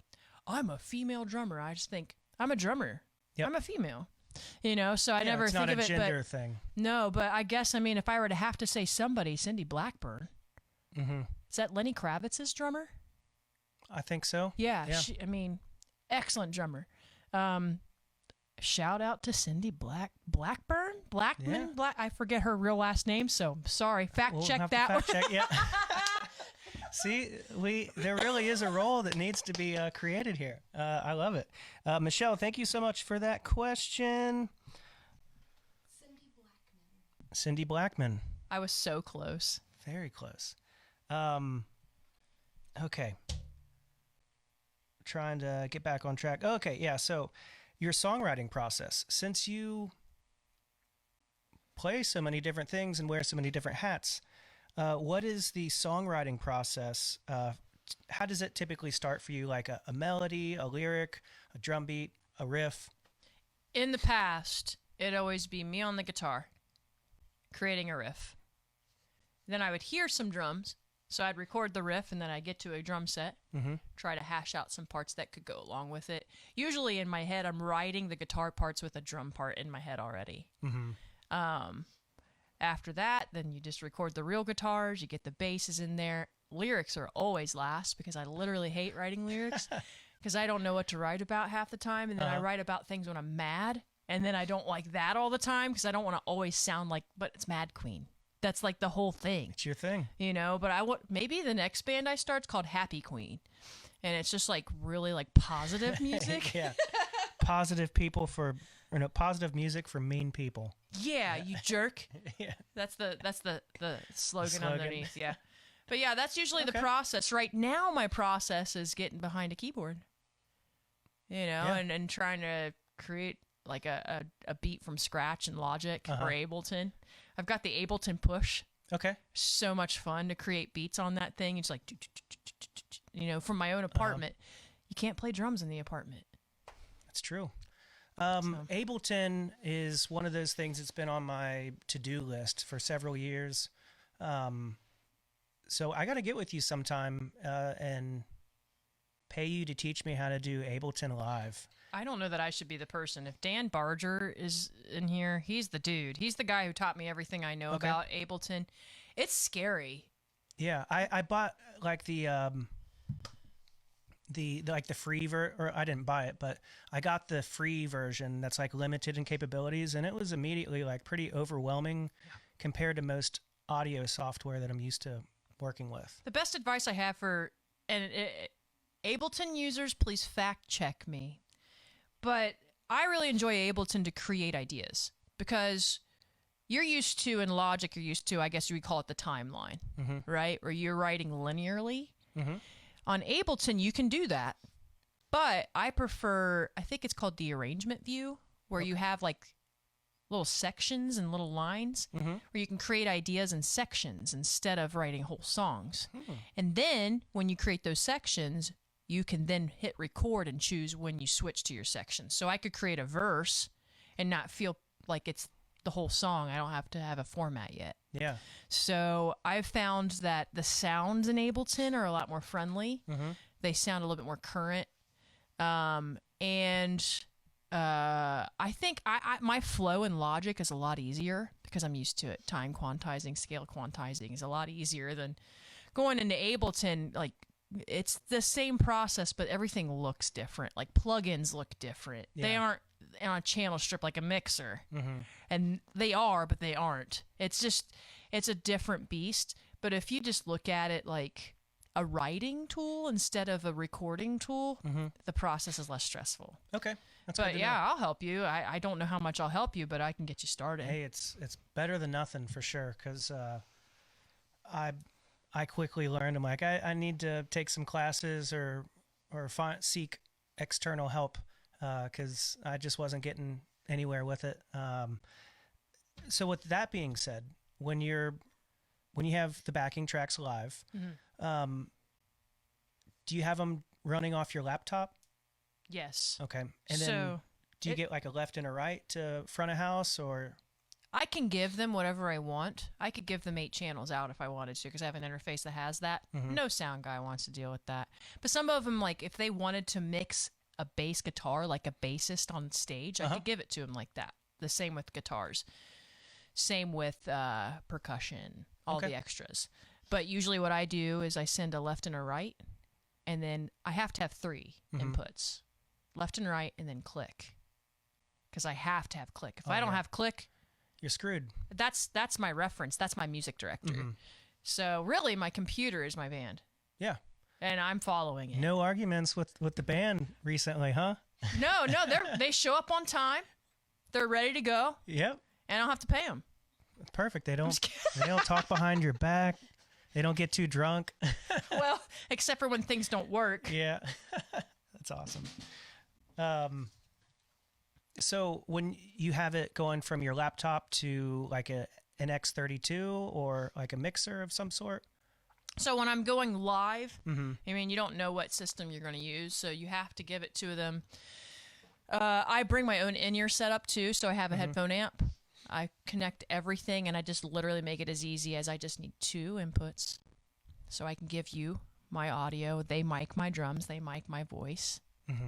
I'm a female drummer. I just think I'm a drummer. Yep. I'm a female. So I never think of it. It's not a gender thing. No, but I guess, if I were to have to say somebody, Cindy Blackburn. Is that Lenny Kravitz's drummer? I think so. Yeah. Excellent drummer. Shout out to Cindy Blackburn? Blackman? Yeah. I forget her real last name, so sorry. Fact check that. Fact check, yeah. See, there really is a role that needs to be created here. I love it. Michelle, thank you so much for that question. Cindy Blackman. I was so close. Very close. Okay. Trying to get back on track. Okay, yeah, so your songwriting process. Since you play so many different things and wear so many different hats, what is the songwriting process? How does it typically start for you? Like a melody, a lyric, a drum beat, a riff? In the past, it'd always be me on the guitar, creating a riff. Then I would hear some drums, so I'd record the riff, and then I'd get to a drum set, try to hash out some parts that could go along with it. Usually in my head, I'm writing the guitar parts with a drum part in my head already. After that, then you just record the real guitars, you get the basses in there. Lyrics are always last because I literally hate writing lyrics because I don't know what to write about half the time, and then I write about things when I'm mad, and then I don't like that all the time because I don't want to always sound like, but it's Mad Queen. That's like the whole thing. It's your thing. But maybe the next band I start's called Happy Queen, and it's just like really like positive music. Yeah. Positive music for mean people. Yeah, you jerk. Yeah. That's the slogan underneath. Yeah. But yeah, that's usually the process. Right now my process is getting behind a keyboard. And trying to create like a beat from scratch in Logic or Ableton. I've got the Ableton Push. Okay. So much fun to create beats on that thing. It's like, from my own apartment. You can't play drums in the apartment. That's true. Ableton is one of those things that's been on my to-do list for several years. So I got to get with you sometime and pay you to teach me how to do Ableton Live. I don't know that I should be the person. If Dan Barger is in here, he's the dude. He's the guy who taught me everything I know about Ableton. It's scary. Yeah, I bought like the free or I didn't buy it, but I got the free version that's like limited in capabilities, and it was immediately like pretty overwhelming compared to most audio software that I'm used to working with. The best advice I have for Ableton users, please fact check me. But I really enjoy Ableton to create ideas because you're used to, in Logic, I guess you would call it the timeline, right? Where you're writing linearly. On Ableton, you can do that. But I prefer, I think it's called the arrangement view, where you have like little sections and little lines where you can create ideas in sections instead of writing whole songs. And then when you create those sections, you can then hit record and choose when you switch to your section. So I could create a verse and not feel like it's the whole song. I don't have to have a format yet. Yeah. So I've found that the sounds in Ableton are a lot more friendly. They sound a little bit more current. I think my flow in Logic is a lot easier because I'm used to it. Time quantizing, scale quantizing is a lot easier than going into Ableton. Like, it's the same process, but everything looks different. Like, plugins look different. They aren't on a channel strip like a mixer. And they are, but they aren't. It's a different beast. But if you just look at it like a writing tool instead of a recording tool, the process is less stressful. Okay. That's But yeah, I'll help you. I don't know how much I'll help you, but I can get you started. Hey, it's better than nothing for sure, because I quickly learned, I'm like, I need to take some classes or seek external help because I just wasn't getting anywhere with it. So with that being said, when you have the backing tracks live, do you have them running off your laptop? Yes. Okay. And then do you get like a left and a right to front of house, or? I can give them whatever I want. I could give them 8 channels out if I wanted to because I have an interface that has that. No sound guy wants to deal with that. But some of them, like if they wanted to mix a bass guitar like a bassist on stage, I could give it to them like that. The same with guitars. Same with percussion, all the extras. But usually what I do is I send a left and a right, and then I have to have 3 inputs. Left and right, and then click. Because I have to have click. If I don't have click, you're screwed. That's my reference. That's my music director. So really, my computer is my band. Yeah. And I'm following it. No arguments with the band recently, huh? No, they show up on time. They're ready to go. Yep. And I don't have to pay them. Perfect. They don't talk behind your back. They don't get too drunk. Well, except for when things don't work. Yeah. That's awesome. So when you have it going from your laptop to like an X32 or like a mixer of some sort? So when I'm going live, I mean, you don't know what system you're going to use, so you have to give it to them. I bring my own in-ear setup too, so I have a headphone amp. I connect everything, and I just literally make it as easy as I just need 2 inputs. So I can give you my audio. They mic my drums. They mic my voice.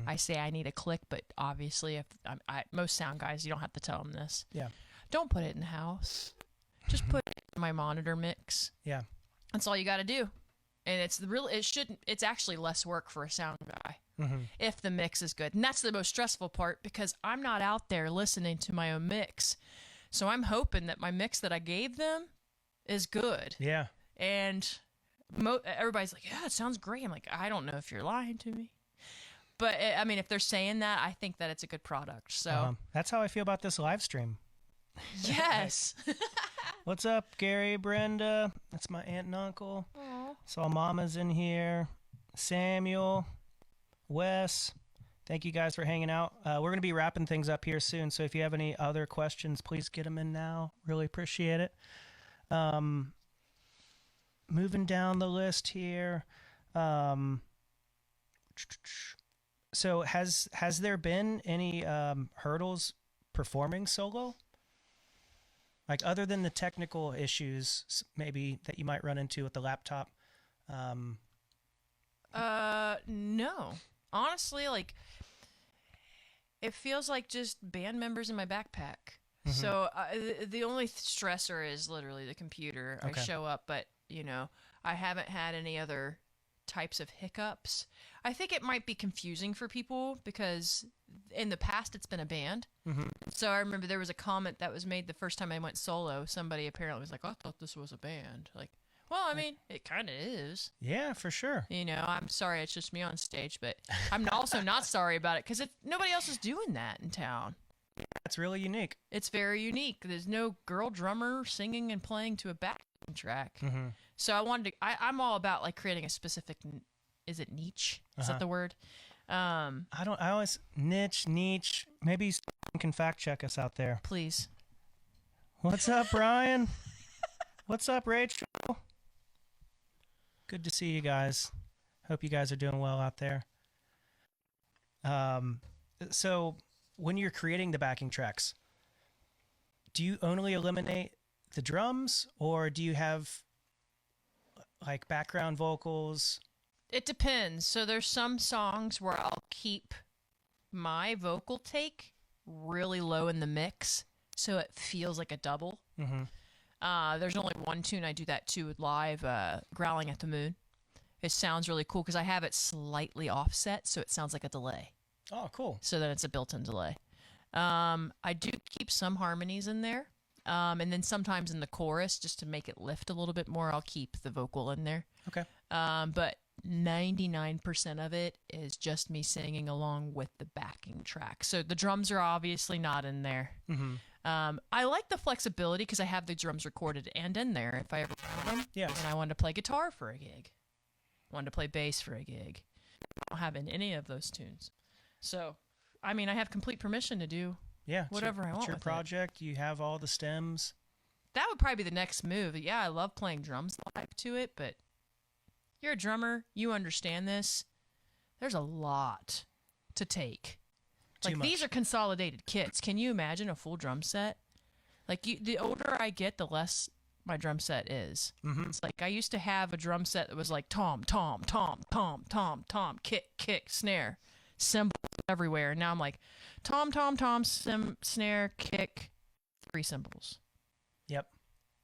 I say I need a click, but obviously, if most sound guys, you don't have to tell them this. Yeah. Don't put it in the house. Just put it in my monitor mix. Yeah. That's all you got to do. And it's actually less work for a sound guy if the mix is good. And that's the most stressful part because I'm not out there listening to my own mix. So I'm hoping that my mix that I gave them is good. Yeah. And everybody's like, yeah, it sounds great. I'm like, I don't know if you're lying to me. But, I mean, if they're saying that, I think that it's a good product. So that's how I feel about this live stream. Yes. What's up, Gary, Brenda? That's my aunt and uncle. Aww. Saw Mama's in here. Samuel, Wes. Thank you guys for hanging out. We're going to be wrapping things up here soon, so if you have any other questions, please get them in now. Really appreciate it. Moving down the list here. So has there been any hurdles performing solo? Like other than the technical issues maybe that you might run into with the laptop? No. Honestly, like, it feels like just band members in my backpack. Mhm. So the only stressor is literally the computer. Okay. I show up, but, I haven't had any other types of hiccups. I think it might be confusing for people because in the past it's been a band. Mhm. So I remember there was a comment that was made the first time I went solo. Somebody apparently was like, I thought this was a band. Like, well, I mean, it kind of is. Yeah, for sure. I'm sorry it's just me on stage, but I'm also not sorry about it because nobody else is doing that in town. That's really unique. It's very unique. There's no girl drummer singing and playing to a backing track. Mm-hmm. So I wanted to, I'm all about like creating a specific, is it niche? Is that the word? I always niche. Maybe someone can fact check us out there. Please. What's up, Brian? What's up, Rachel? Good to see you guys. Hope you guys are doing well out there. So when you're creating the backing tracks, do you only eliminate the drums or do you have like background vocals? It depends. So there's some songs where I'll keep my vocal take really low in the mix so it feels like a double. Mm-hmm. There's only one tune I do that to live, Growling at the Moon. It sounds really cool because I have it slightly offset so it sounds like a delay. Oh, cool. So that it's a built-in delay. I do keep some harmonies in there. And then sometimes in the chorus, just to make it lift a little bit more, I'll keep the vocal in there. Okay. But 99% of it is just me singing along with the backing track. So the drums are obviously not in there. Mm-hmm. I like the flexibility because I have the drums recorded and in there if I ever wanted them. Yes. And I wanted to play guitar for a gig. Wanted to play bass for a gig. I don't have in any of those tunes. So, I mean, I have complete permission to do whatever I want It's your with project. You have all the stems. That would probably be the next move. Yeah, I love playing drums live to it, but you're a drummer. You understand this. There's a lot to take. Too much. These are consolidated kits. Can you imagine a full drum set? Like, the older I get, the less my drum set is. Mm-hmm. It's like I used to have a drum set that was like tom, tom, tom, tom, tom, tom, kick, kick, snare, cymbals everywhere. Now I'm like tom, tom, tom, snare, kick, 3 cymbals. Yep.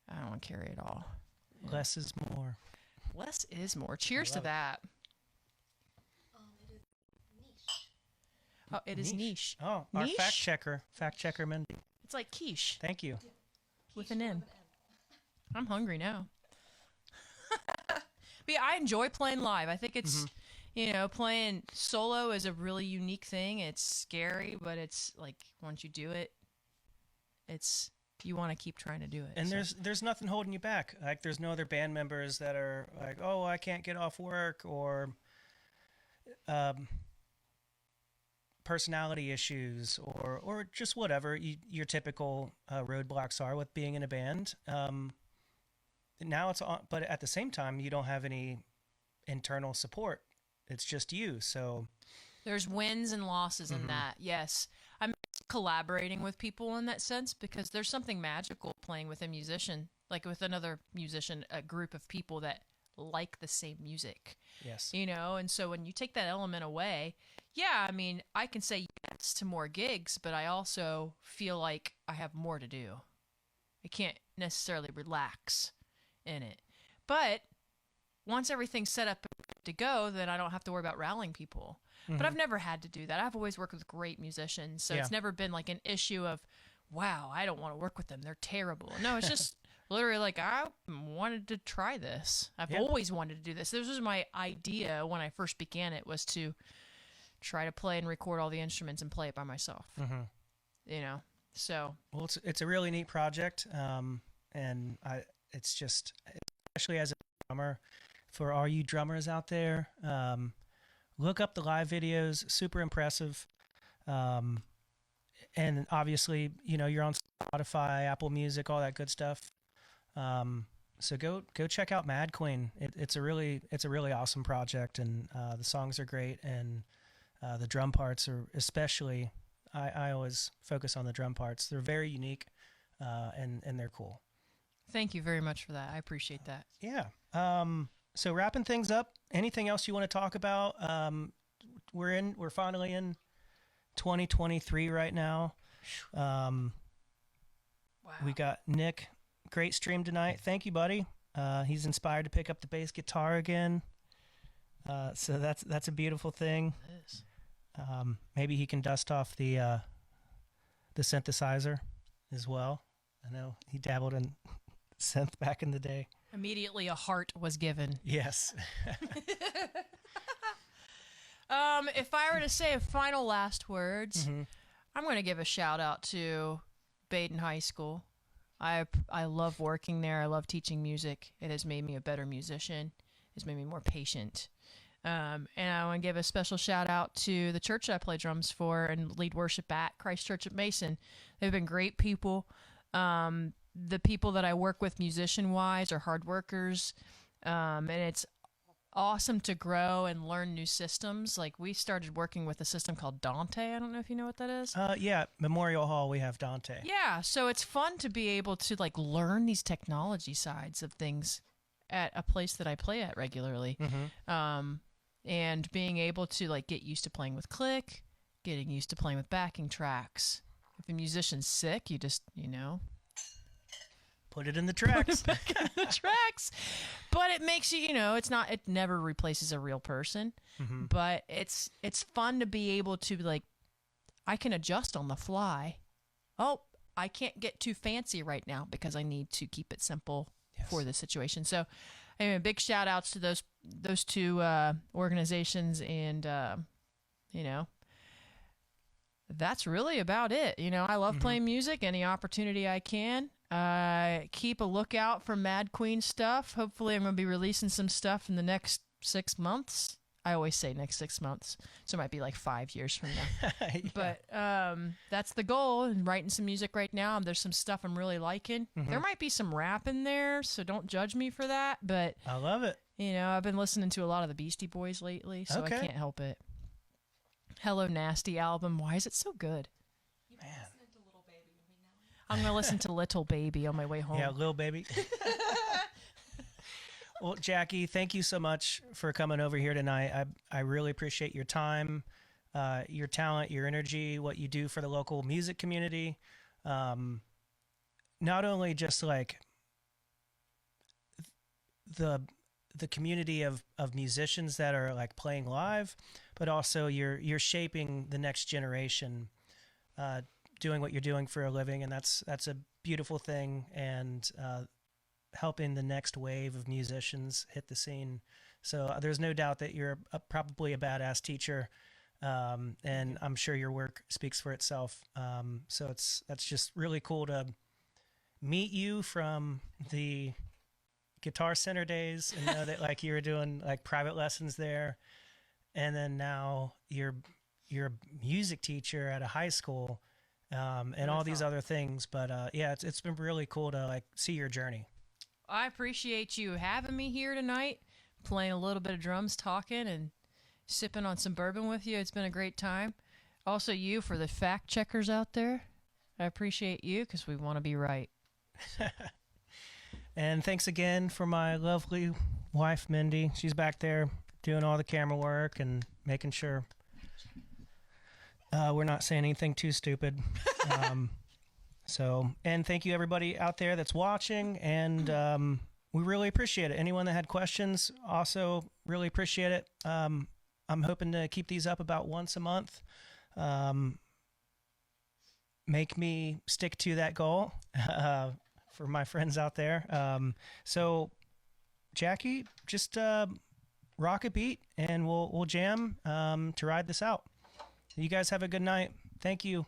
I don't want to carry it all. Less is more. Less is more. Cheers to love it. that. It is niche. Oh, it is niche. Oh, our Niche? fact checker Mindy. It's like quiche Thank you. with an N. I'm hungry now. But yeah, I enjoy playing live. I think it's, playing solo is a really unique thing. It's scary, but it's like once you do it, you want to keep trying to do it. And so. there's nothing holding you back. Like there's no other band members that are like, oh, I can't get off work or personality issues or just whatever your typical roadblocks are with being in a band. Now it's on, but at the same time, you don't have any internal support. It's just you. So There's wins and losses in that. Yes. I'm collaborating with people in that sense because there's something magical playing with a musician, like with another musician, a group of people that like the same music. yes, And so when you take that element away, I mean, I can say yes to more gigs, but I also feel like I have more to do. I can't necessarily relax in it. But once everything's set up to go, then I don't have to worry about rallying people. But I've never had to do that. I've always worked with great musicians, so it's never been like an issue of, wow, I don't want to work with them. They're terrible. No, it's just literally like, I wanted to try this. I've always wanted to do this. This was my idea when I first began it, was to try to play and record all the instruments and play it by myself. So. well, it's a really neat project, and it's just, especially as a drummer, for all you drummers out there, look up the live videos. Super impressive. And obviously, you're on Spotify, Apple Music, all that good stuff. So go check out Mad Queen. It's a really awesome project, and the songs are great, and the drum parts are especially. I always focus on the drum parts. They're very unique, and they're cool. Thank you very much for that. I appreciate that. Yeah. So wrapping things up, anything else you want to talk about? We're finally in 2023 right now. Wow. We got Nick, great stream tonight. Thank you, buddy. He's inspired to pick up the bass guitar again. So that's a beautiful thing. It is. Maybe he can dust off the synthesizer as well. I know he dabbled in synth back in the day. Immediately a heart was given. Yes. If I were to say a final last words, I'm going to give a shout out to Baden High School. I love working there. I love teaching music. It has made me a better musician. It's made me more patient. And I want to give a special shout out to the church I play drums for and lead worship at, Christ Church at Mason. They've been great people. The people that I work with musician-wise are hard workers. And it's awesome to grow and learn new systems. Like, we started working with a system called Dante. I don't know if you know what that is. Yeah, Memorial Hall, we have Dante. Yeah, so it's fun to be able to like learn these technology sides of things at a place that I play at regularly. And being able to like get used to playing with click, getting used to playing with backing tracks. If a musician's sick, you just, Put it in the tracks. back in the tracks. But it makes you, it never replaces a real person. But it's fun to be able to like, I can adjust on the fly. Oh, I can't get too fancy right now because I need to keep it simple for the situation. So anyway, big shout outs to those two organizations, and that's really about it. I love playing music, any opportunity I can. Keep a lookout for Mad Queen stuff. Hopefully I'm going to be releasing some stuff in the next 6 months. I always say next 6 months, so it might be like 5 years from now. But that's the goal. And writing some music right now. There's some stuff I'm really liking. There might be some rap in there, so don't judge me for that. But I love it. I've been listening to a lot of the Beastie Boys lately, so I can't help it. Hello Nasty album. Why is it so good? Man. I'm going to listen to Little Baby on my way home. Yeah, Lil Baby. Well, Jaki, thank you so much for coming over here tonight. I really appreciate your time, your talent, your energy, what you do for the local music community. Not only just like the community of musicians that are like playing live, but also you're shaping the next generation, doing what you're doing for a living, and that's a beautiful thing, and helping the next wave of musicians hit the scene. So there's no doubt that you're probably a badass teacher, and I'm sure your work speaks for itself. So that's just really cool to meet you from the Guitar Center days and know that like you were doing like private lessons there, and then now you're a music teacher at a high school, and all these other things. But yeah, it's been really cool to like see your journey. I appreciate you having me here tonight, playing a little bit of drums, talking, and sipping on some bourbon with you. It's been a great time. Also, you for the fact checkers out there. I appreciate you because we want to be right. And thanks again for my lovely wife, Mindy. She's back there doing all the camera work and making sure we're not saying anything too stupid. And thank you everybody out there that's watching, and we really appreciate it. Anyone that had questions, also really appreciate it. I'm hoping to keep these up about once a month. Make me stick to that goal for my friends out there. So Jaki, just rock a beat and we'll jam to ride this out. You guys have a good night. Thank you.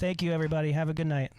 Thank you, everybody. Have a good night.